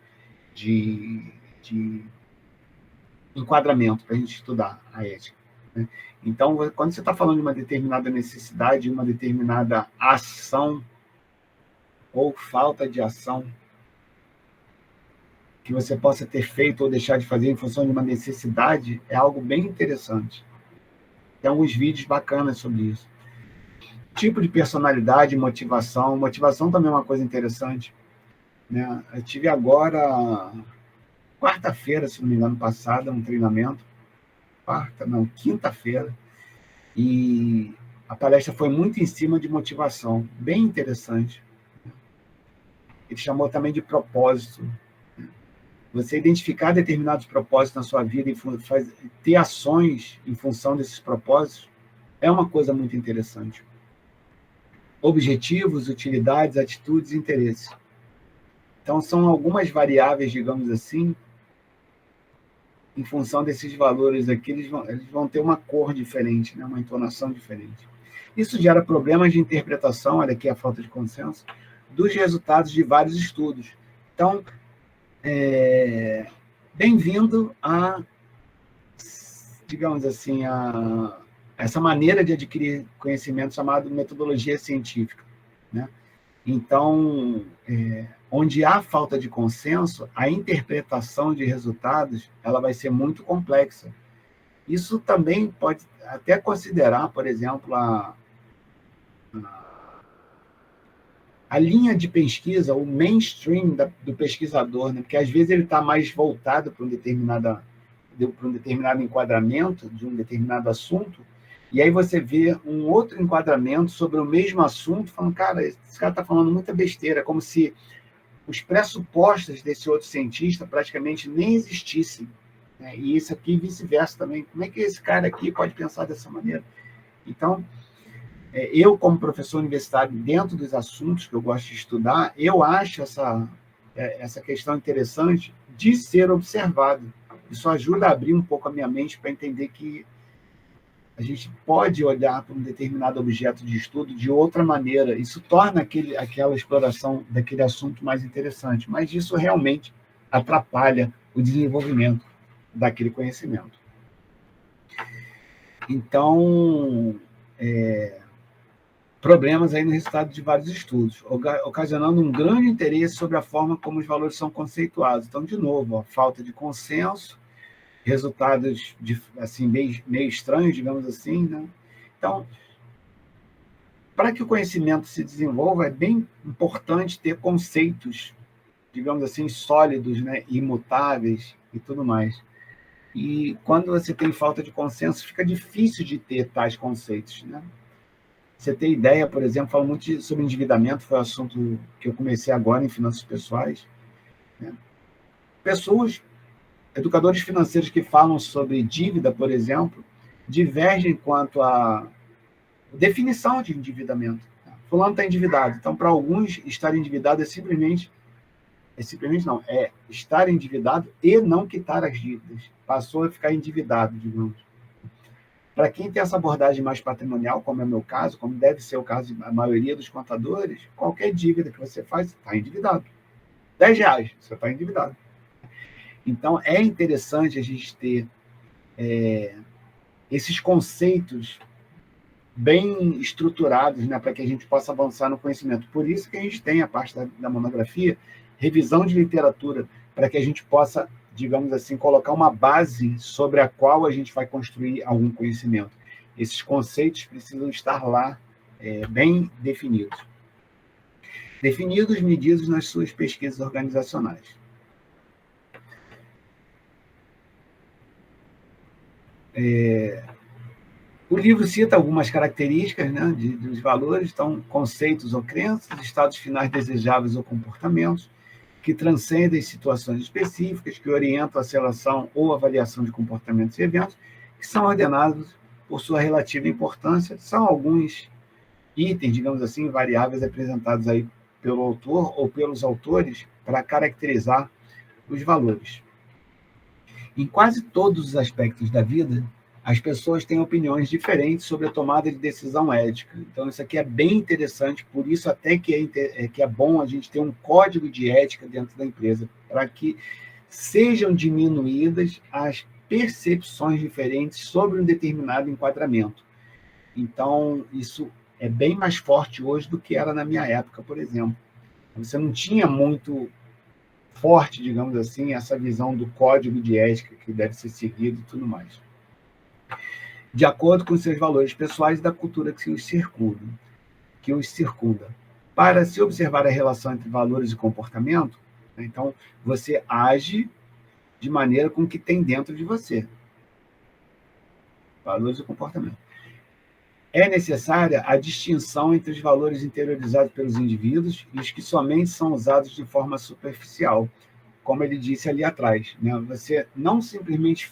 enquadramento para a gente estudar a ética, né? Então, quando você está falando de uma determinada necessidade, uma determinada ação ou falta de ação que você possa ter feito ou deixar de fazer em função de uma necessidade, é algo bem interessante. Tem alguns vídeos bacanas sobre isso. tipo de personalidade, motivação. Motivação também é uma coisa interessante, né? Eu tive agora, quarta-feira, se não me engano, passada, um treinamento. Quarta, não, quinta-feira. E a palestra foi muito em cima de motivação, bem interessante. Ele chamou também de propósito. Você identificar determinados propósitos na sua vida e ter ações em função desses propósitos é uma coisa muito interessante. Objetivos, utilidades, atitudes e interesses. Então, são algumas variáveis, digamos assim, em função desses valores aqui, eles vão ter uma cor diferente, né? Uma entonação diferente. Isso gera problemas de interpretação, olha aqui a falta de consenso, dos resultados de vários estudos. Então, bem-vindo a, digamos assim, a essa maneira de adquirir conhecimento chamado metodologia científica, né? Então, onde há falta de consenso, a interpretação de resultados ela vai ser muito complexa. Isso também pode até considerar, por exemplo, a linha de pesquisa, o mainstream do pesquisador, né? Porque às vezes ele está mais voltado para um determinado enquadramento de um determinado assunto, e aí você vê um outro enquadramento sobre o mesmo assunto, falando, cara, esse cara está falando muita besteira, como se os pressupostos desse outro cientista praticamente nem existissem, né? E isso aqui vice-versa também. Como é que esse cara aqui pode pensar dessa maneira? Então, eu, como professor universitário, dentro dos assuntos que eu gosto de estudar, eu acho essa questão interessante de ser observado. Isso ajuda a abrir um pouco a minha mente para entender que a gente pode olhar para um determinado objeto de estudo de outra maneira. Isso torna aquela exploração daquele assunto mais interessante, mas isso realmente atrapalha o desenvolvimento daquele conhecimento. Então, problemas aí no resultado de vários estudos, ocasionando um grande interesse sobre a forma como os valores são conceituados. Então, de novo, a falta de consenso, resultados assim, meio estranhos, digamos assim, né? Então, para que o conhecimento se desenvolva, é bem importante ter conceitos, digamos assim, sólidos, né? Imutáveis e tudo mais. E quando você tem falta de consenso, fica difícil de ter tais conceitos, né? Você tem ideia, por exemplo, falo muito sobre endividamento, foi um assunto que eu comecei agora em finanças pessoais, né? Pessoas, educadores financeiros que falam sobre dívida, por exemplo, divergem quanto à definição de endividamento. Fulano está endividado. Então, para alguns, estar endividado é simplesmente não, é estar endividado e não quitar as dívidas. Passou a ficar endividado, digamos. Para quem tem essa abordagem mais patrimonial, como é o meu caso, como deve ser o caso da maioria dos contadores, qualquer dívida que você faz, está endividado. R$10, você está endividado. Então, é interessante a gente ter esses conceitos bem estruturados, né, para que a gente possa avançar no conhecimento. Por isso que a gente tem a parte da monografia, revisão de literatura, para que a gente possa, digamos assim, colocar uma base sobre a qual a gente vai construir algum conhecimento. Esses conceitos precisam estar lá bem definidos. Definidos, medidos nas suas pesquisas organizacionais. O livro cita algumas características, né, dos valores, então, conceitos ou crenças, estados finais desejáveis ou comportamentos, que transcendem situações específicas, que orientam a seleção ou avaliação de comportamentos e eventos, que são ordenados por sua relativa importância. São alguns itens, digamos assim, variáveis apresentados aí pelo autor ou pelos autores para caracterizar os valores. Em quase todos os aspectos da vida, as pessoas têm opiniões diferentes sobre a tomada de decisão ética. Então, isso aqui é bem interessante, por isso até que é bom a gente ter um código de ética dentro da empresa, para que sejam diminuídas as percepções diferentes sobre um determinado enquadramento. Então, isso é bem mais forte hoje do que era na minha época, por exemplo. Você não tinha muito forte, digamos assim, essa visão do código de ética que deve ser seguido e tudo mais, de acordo com seus valores pessoais e da cultura que os circunda. que os circunda. Para se observar a relação entre valores e comportamento, né, então, você age de maneira com o que tem dentro de você. Valores e comportamento. É necessária a distinção entre os valores interiorizados pelos indivíduos e os que somente são usados de forma superficial, como ele disse ali atrás, né? Você não simplesmente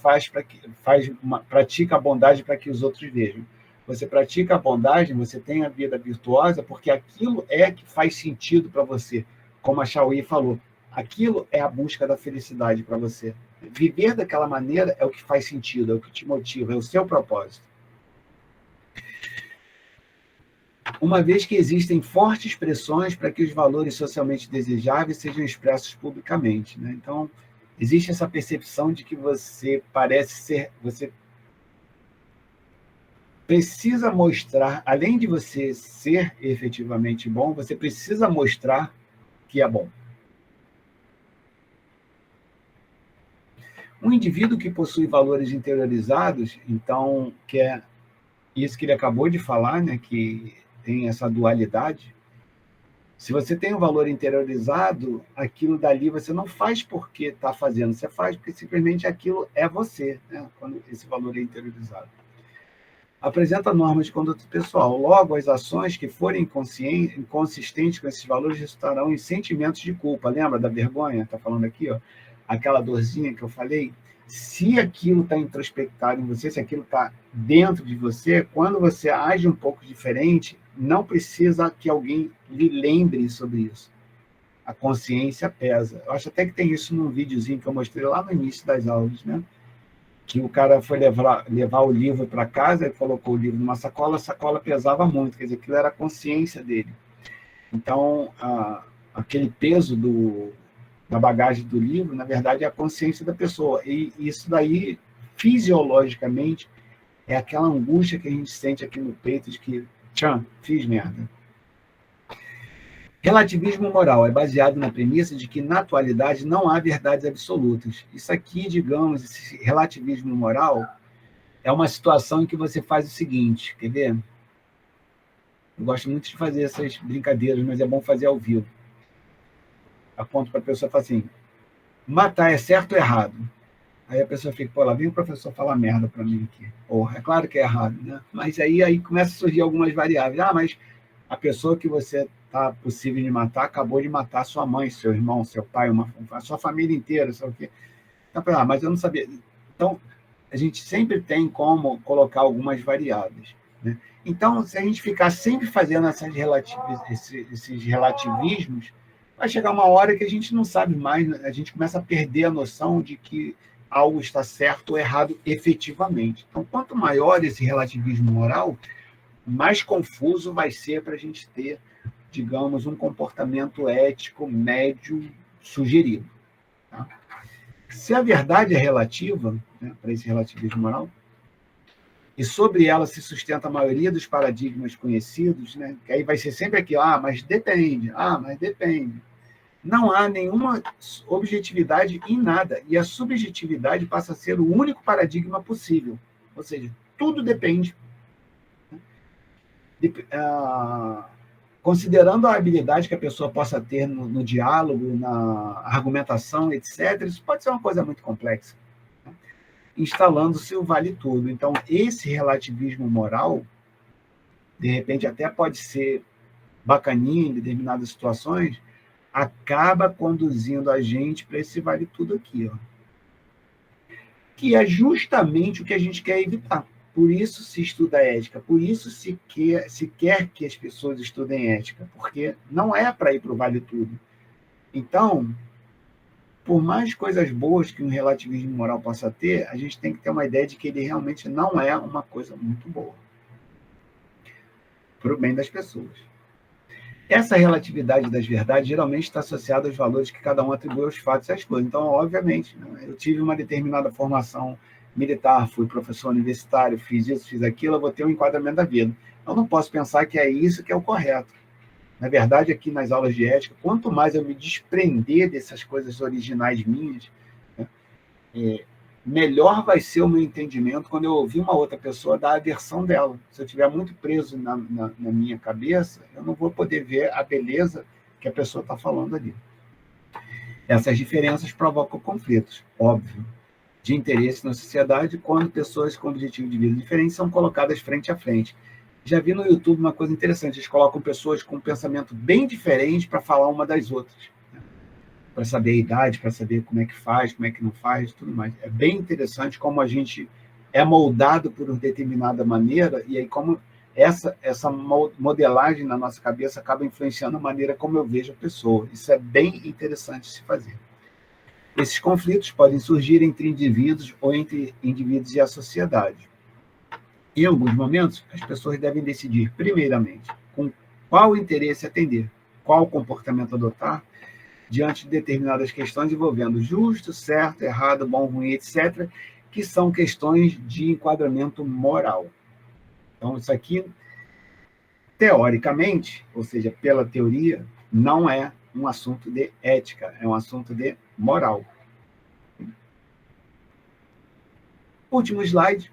pratica a bondade para que os outros vejam. Você pratica a bondade, você tem a vida virtuosa, porque aquilo é que faz sentido para você. Como a Chauí falou, aquilo é a busca da felicidade para você. Viver daquela maneira é o que faz sentido, é o que te motiva, é o seu propósito. Uma vez que existem fortes pressões para que os valores socialmente desejáveis sejam expressos publicamente, né? Então, existe essa percepção de que você precisa mostrar, além de você ser efetivamente bom, você precisa mostrar que é bom. Um indivíduo que possui valores interiorizados, então, que é isso que ele acabou de falar, né, que tem essa dualidade. Se você tem um valor interiorizado, aquilo dali você não faz porque está fazendo, você faz porque simplesmente aquilo é você, né, quando esse valor é interiorizado. Apresenta normas de conduta pessoal. Logo, as ações que forem inconsistentes com esses valores resultarão em sentimentos de culpa. Lembra da vergonha? Está falando aqui, ó, aquela dorzinha que eu falei? Se aquilo está introspectado em você, se aquilo está dentro de você, quando você age um pouco diferente, não precisa que alguém lhe lembre sobre isso. A consciência pesa. Eu acho até que tem isso num videozinho que eu mostrei lá no início das aulas, né? Que o cara foi levar o livro para casa, ele colocou o livro numa sacola, a sacola pesava muito, quer dizer, aquilo era a consciência dele. Então, aquele peso da bagagem do livro, na verdade, é a consciência da pessoa. E isso daí, fisiologicamente, é aquela angústia que a gente sente aqui no peito de que, fiz merda. Relativismo moral é baseado na premissa de que, na atualidade, não há verdades absolutas. Isso aqui, digamos, esse relativismo moral, é uma situação em que você faz o seguinte, quer ver? Eu gosto muito de fazer essas brincadeiras, mas é bom fazer ao vivo. Aponto para a pessoa e falo assim, matar é certo ou errado? Aí a pessoa fica, pô, lá vem o professor falar merda para mim aqui. Porra, é claro que é errado, né? Mas aí começa a surgir algumas variáveis. Mas a pessoa que você está possível de matar acabou de matar sua mãe, seu irmão, seu pai, a sua família inteira, sabe o quê? Então, mas eu não sabia. Então, a gente sempre tem como colocar algumas variáveis, né? Então, se a gente ficar sempre fazendo esses relativismos, vai chegar uma hora que a gente não sabe mais, a gente começa a perder a noção de que algo está certo ou errado efetivamente. Então, quanto maior esse relativismo moral, mais confuso vai ser para a gente ter, digamos, um comportamento ético médio sugerido. Tá? Se a verdade é relativa, né, para esse relativismo moral, e sobre ela se sustenta a maioria dos paradigmas conhecidos, né, que aí vai ser sempre aqui, mas depende, mas depende. Não há nenhuma objetividade em nada, e a subjetividade passa a ser o único paradigma possível. Ou seja, tudo depende. Considerando a habilidade que a pessoa possa ter no diálogo, na argumentação, etc., isso pode ser uma coisa muito complexa, né? Instalando-se o vale tudo. Então, esse relativismo moral, de repente, até pode ser bacaninha em determinadas situações, acaba conduzindo a gente para esse vale tudo aqui, ó, que é justamente o que a gente quer evitar. Por isso se estuda ética, por isso se quer que as pessoas estudem ética, porque não é para ir para o vale tudo. Então, por mais coisas boas que um relativismo moral possa ter, a gente tem que ter uma ideia de que ele realmente não é uma coisa muito boa para o bem das pessoas. Essa relatividade das verdades geralmente está associada aos valores que cada um atribui aos fatos e às coisas. Então, obviamente, né, eu tive uma determinada formação militar, fui professor universitário, fiz isso, fiz aquilo, eu vou ter um enquadramento da vida. Eu não posso pensar que é isso que é o correto. Na verdade, aqui nas aulas de ética, quanto mais eu me desprender dessas coisas originais minhas, né, melhor vai ser o meu entendimento quando eu ouvir uma outra pessoa dar a versão dela. Se eu estiver muito preso na minha cabeça, eu não vou poder ver a beleza que a pessoa está falando ali. Essas diferenças provocam conflitos, óbvio, de interesse na sociedade quando pessoas com objetivos de vida diferentes são colocadas frente a frente. Já vi no YouTube uma coisa interessante, eles colocam pessoas com um pensamento bem diferente para falar uma das outras, para saber a idade, para saber como é que faz, como é que não faz, tudo mais. É bem interessante como a gente é moldado por uma determinada maneira, e aí como essa modelagem na nossa cabeça acaba influenciando a maneira como eu vejo a pessoa. Isso é bem interessante de se fazer. Esses conflitos podem surgir entre indivíduos ou entre indivíduos e a sociedade. Em alguns momentos, as pessoas devem decidir, primeiramente, com qual interesse atender, qual comportamento adotar, diante de determinadas questões envolvendo justo, certo, errado, bom, ruim, etc., que são questões de enquadramento moral. Então, isso aqui, teoricamente, ou seja, pela teoria, não é um assunto de ética, é um assunto de moral. Último slide.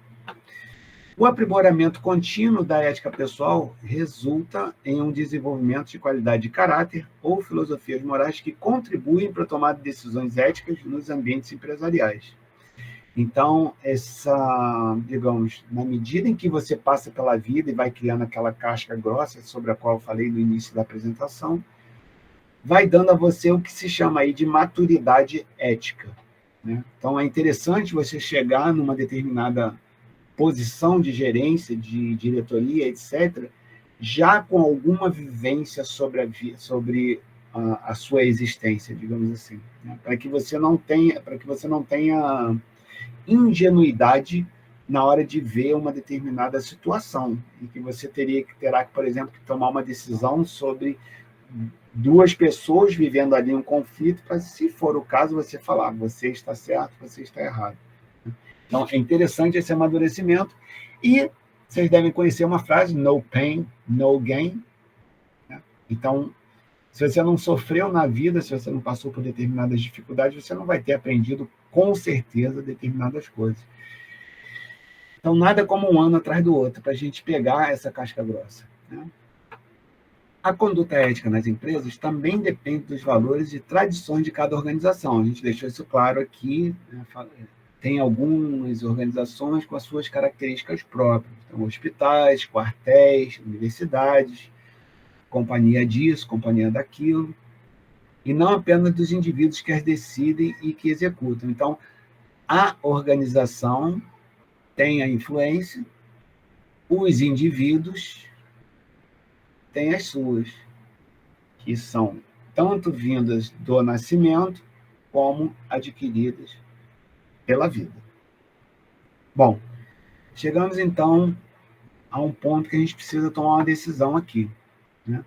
O aprimoramento contínuo da ética pessoal resulta em um desenvolvimento de qualidade de caráter ou filosofias morais que contribuem para a tomada de decisões éticas nos ambientes empresariais. Então, digamos, na medida em que você passa pela vida e vai criando aquela casca grossa sobre a qual eu falei no início da apresentação, vai dando a você o que se chama aí de maturidade ética, né? Então, é interessante você chegar numa determinada posição de gerência, de diretoria, etc., já com alguma vivência sobre a sua existência, digamos assim, né? Para que você não tenha ingenuidade na hora de ver uma determinada situação, em que você terá, por exemplo, que tomar uma decisão sobre duas pessoas vivendo ali um conflito, para, se for o caso, você falar, você está certo, você está errado. Então, é interessante esse amadurecimento. E vocês devem conhecer uma frase, no pain, no gain. Então, se você não sofreu na vida, se você não passou por determinadas dificuldades, você não vai ter aprendido, com certeza, determinadas coisas. Então, nada como um ano atrás do outro, para a gente pegar essa casca grossa, né? A conduta ética nas empresas também depende dos valores e tradições de cada organização. A gente deixou isso claro aqui, né? Tem algumas organizações com as suas características próprias. Então, hospitais, quartéis, universidades, companhia disso, companhia daquilo, e não apenas dos indivíduos que as decidem e que executam. Então, a organização tem a influência, os indivíduos têm as suas, que são tanto vindas do nascimento como adquiridas pela vida. Bom, chegamos então a um ponto que a gente precisa tomar uma decisão aqui, né?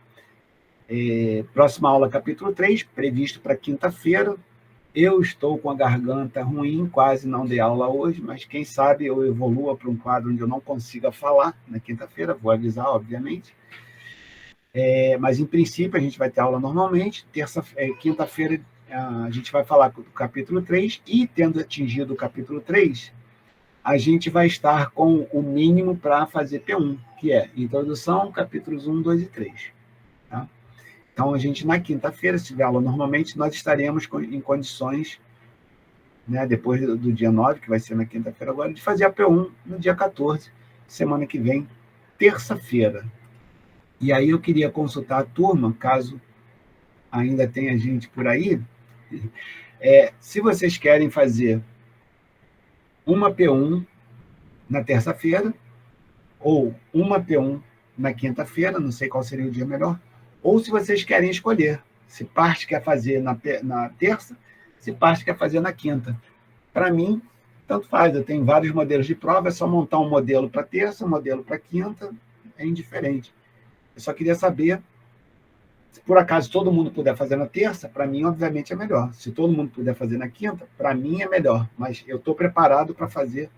Próxima aula, capítulo 3, previsto para quinta-feira. Eu estou com a garganta ruim, quase não dei aula hoje, mas quem sabe eu evolua para um quadro onde eu não consiga falar na quinta-feira, vou avisar, obviamente. Mas, em princípio, a gente vai ter aula normalmente. Quinta-feira, a gente vai falar do capítulo 3, e, tendo atingido o capítulo 3, a gente vai estar com o mínimo para fazer P1, que é introdução, capítulos 1, 2 e 3. Tá? Então, a gente, na quinta-feira, se tiver aula normalmente, nós estaremos em condições, né, depois do dia 9, que vai ser na quinta-feira agora, de fazer a P1 no dia 14, semana que vem, terça-feira. E aí eu queria consultar a turma, caso ainda tenha gente por aí, se vocês querem fazer uma P1 na terça-feira, ou uma P1 na quinta-feira, não sei qual seria o dia melhor, ou se vocês querem escolher, se parte quer fazer na terça, se parte quer fazer na quinta. Para mim, tanto faz, eu tenho vários modelos de prova, é só montar um modelo para terça, um modelo para quinta, é indiferente. Eu só queria saber, se por acaso todo mundo puder fazer na terça, para mim, obviamente, é melhor. Se todo mundo puder fazer na quinta, para mim é melhor. Mas eu estou preparado para fazer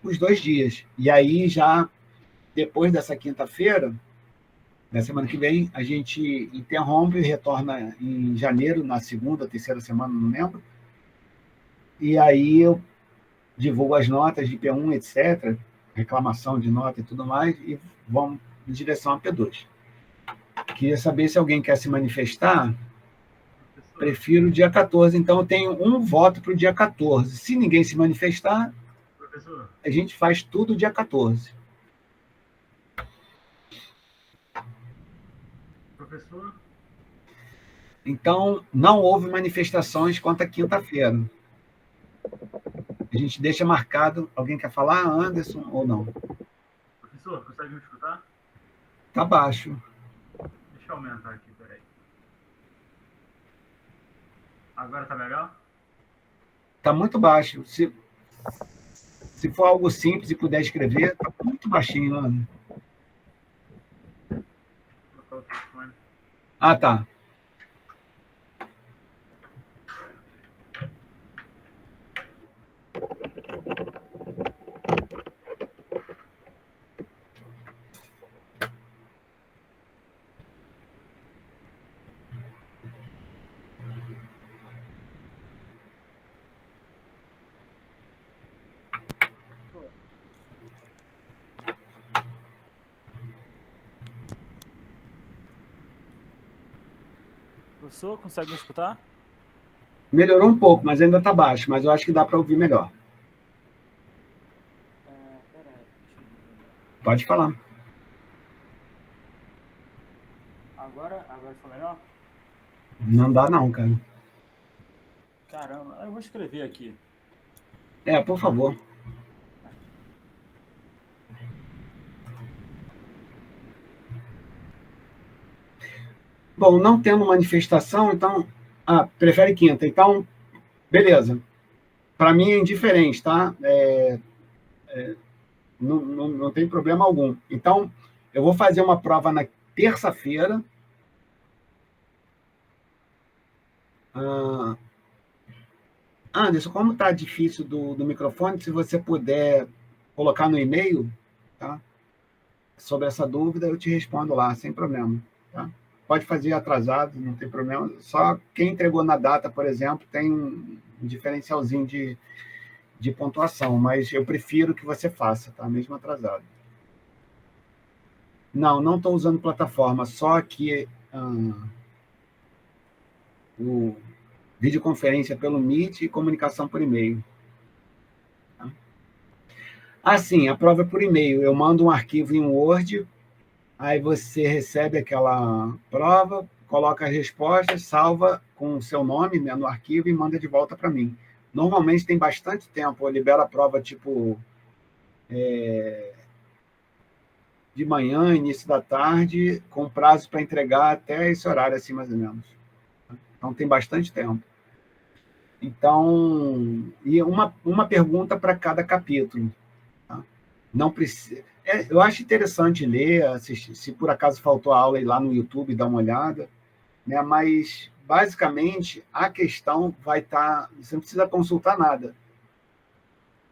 os 2 dias. E aí, já depois dessa quinta-feira, na semana que vem, a gente interrompe e retorna em janeiro, na segunda, terceira semana, não lembro. E aí eu divulgo as notas de P1, etc., reclamação de nota e tudo mais, e vamos em direção a P2. Queria saber se alguém quer se manifestar. Prefiro o dia 14, então eu tenho um voto para o dia 14. Se ninguém se manifestar, a gente faz tudo dia 14. Professor? Então, não houve manifestações quanto à quinta-feira. A gente deixa marcado. Alguém quer falar, Anderson, ou não? Professor, consegue me escutar? Tá baixo. Deixa eu aumentar aqui, peraí. Agora tá melhor? Tá muito baixo. Se for algo simples e puder escrever, tá muito baixinho, Ana. Vou colocar o telefone. Ah, tá. Professor, consegue me escutar? Melhorou um pouco, mas ainda tá baixo, mas eu acho que dá para ouvir melhor. Peraí. Pode falar. Agora ficou melhor? Não dá não, cara. Caramba, eu vou escrever aqui. Por favor. Bom, não tendo manifestação, então... prefere quinta. Então, beleza. Para mim é indiferente, tá? Não tem problema algum. Então, eu vou fazer uma prova na terça-feira. Anderson, como está difícil do microfone, se você puder colocar no e-mail, tá? Sobre essa dúvida, eu te respondo lá, sem problema. Tá? Pode fazer atrasado, não tem problema. Só quem entregou na data, por exemplo, tem um diferencialzinho de pontuação, mas eu prefiro que você faça, tá? Mesmo atrasado. Não estou usando plataforma, só que o videoconferência pelo Meet e comunicação por e-mail. Sim, a prova é por e-mail. Eu mando um arquivo em Word, aí você recebe aquela prova, coloca as respostas, salva com o seu nome, né, no arquivo e manda de volta para mim. Normalmente tem bastante tempo, eu libero a prova tipo de manhã, início da tarde, com prazo para entregar até esse horário, assim, mais ou menos. Então tem bastante tempo. Então, e uma pergunta para cada capítulo. Tá? Não precisa. Eu acho interessante ler, assistir, se por acaso faltou aula, ir lá no YouTube dar uma olhada, né? Mas, basicamente, a questão vai estar... Você não precisa consultar nada.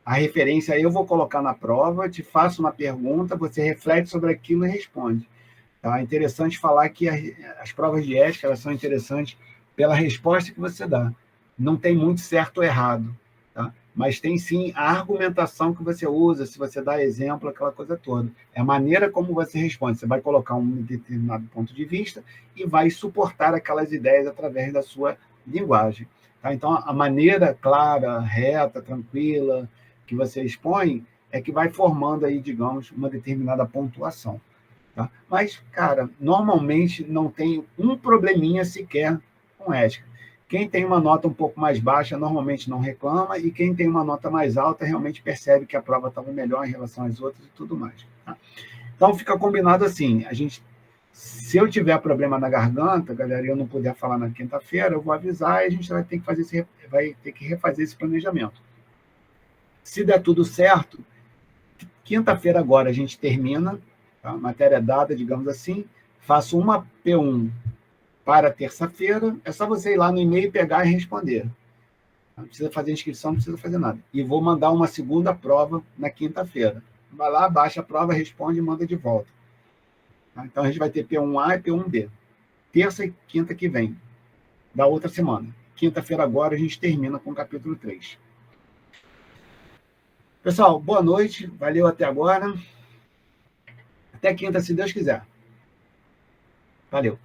A referência eu vou colocar na prova, te faço uma pergunta, você reflete sobre aquilo e responde. Tá? É interessante falar que as provas de ética elas são interessantes pela resposta que você dá. Não tem muito certo ou errado, tá? Mas tem sim a argumentação que você usa, se você dá exemplo, aquela coisa toda. É a maneira como você responde. Você vai colocar um determinado ponto de vista e vai suportar aquelas ideias através da sua linguagem. Tá? Então, a maneira clara, reta, tranquila que você expõe é que vai formando aí, digamos, uma determinada pontuação. Tá? Mas, cara, normalmente não tem um probleminha sequer com ética. Quem tem uma nota um pouco mais baixa normalmente não reclama, e quem tem uma nota mais alta realmente percebe que a prova estava melhor em relação às outras e tudo mais. Tá? Então fica combinado assim, se eu tiver problema na garganta, galera, e eu não puder falar na quinta-feira, eu vou avisar e a gente vai ter que refazer esse planejamento. Se der tudo certo, quinta-feira agora a gente termina, tá? Matéria dada, digamos assim, faço uma P1 para terça-feira, é só você ir lá no e-mail, pegar e responder. Não precisa fazer inscrição, não precisa fazer nada. E vou mandar uma segunda prova na quinta-feira. Vai lá, baixa a prova, responde e manda de volta. Tá? Então a gente vai ter P1A e P1B. Terça e quinta que vem, da outra semana. Quinta-feira agora a gente termina com o capítulo 3. Pessoal, boa noite. Valeu até agora. Até quinta, se Deus quiser. Valeu.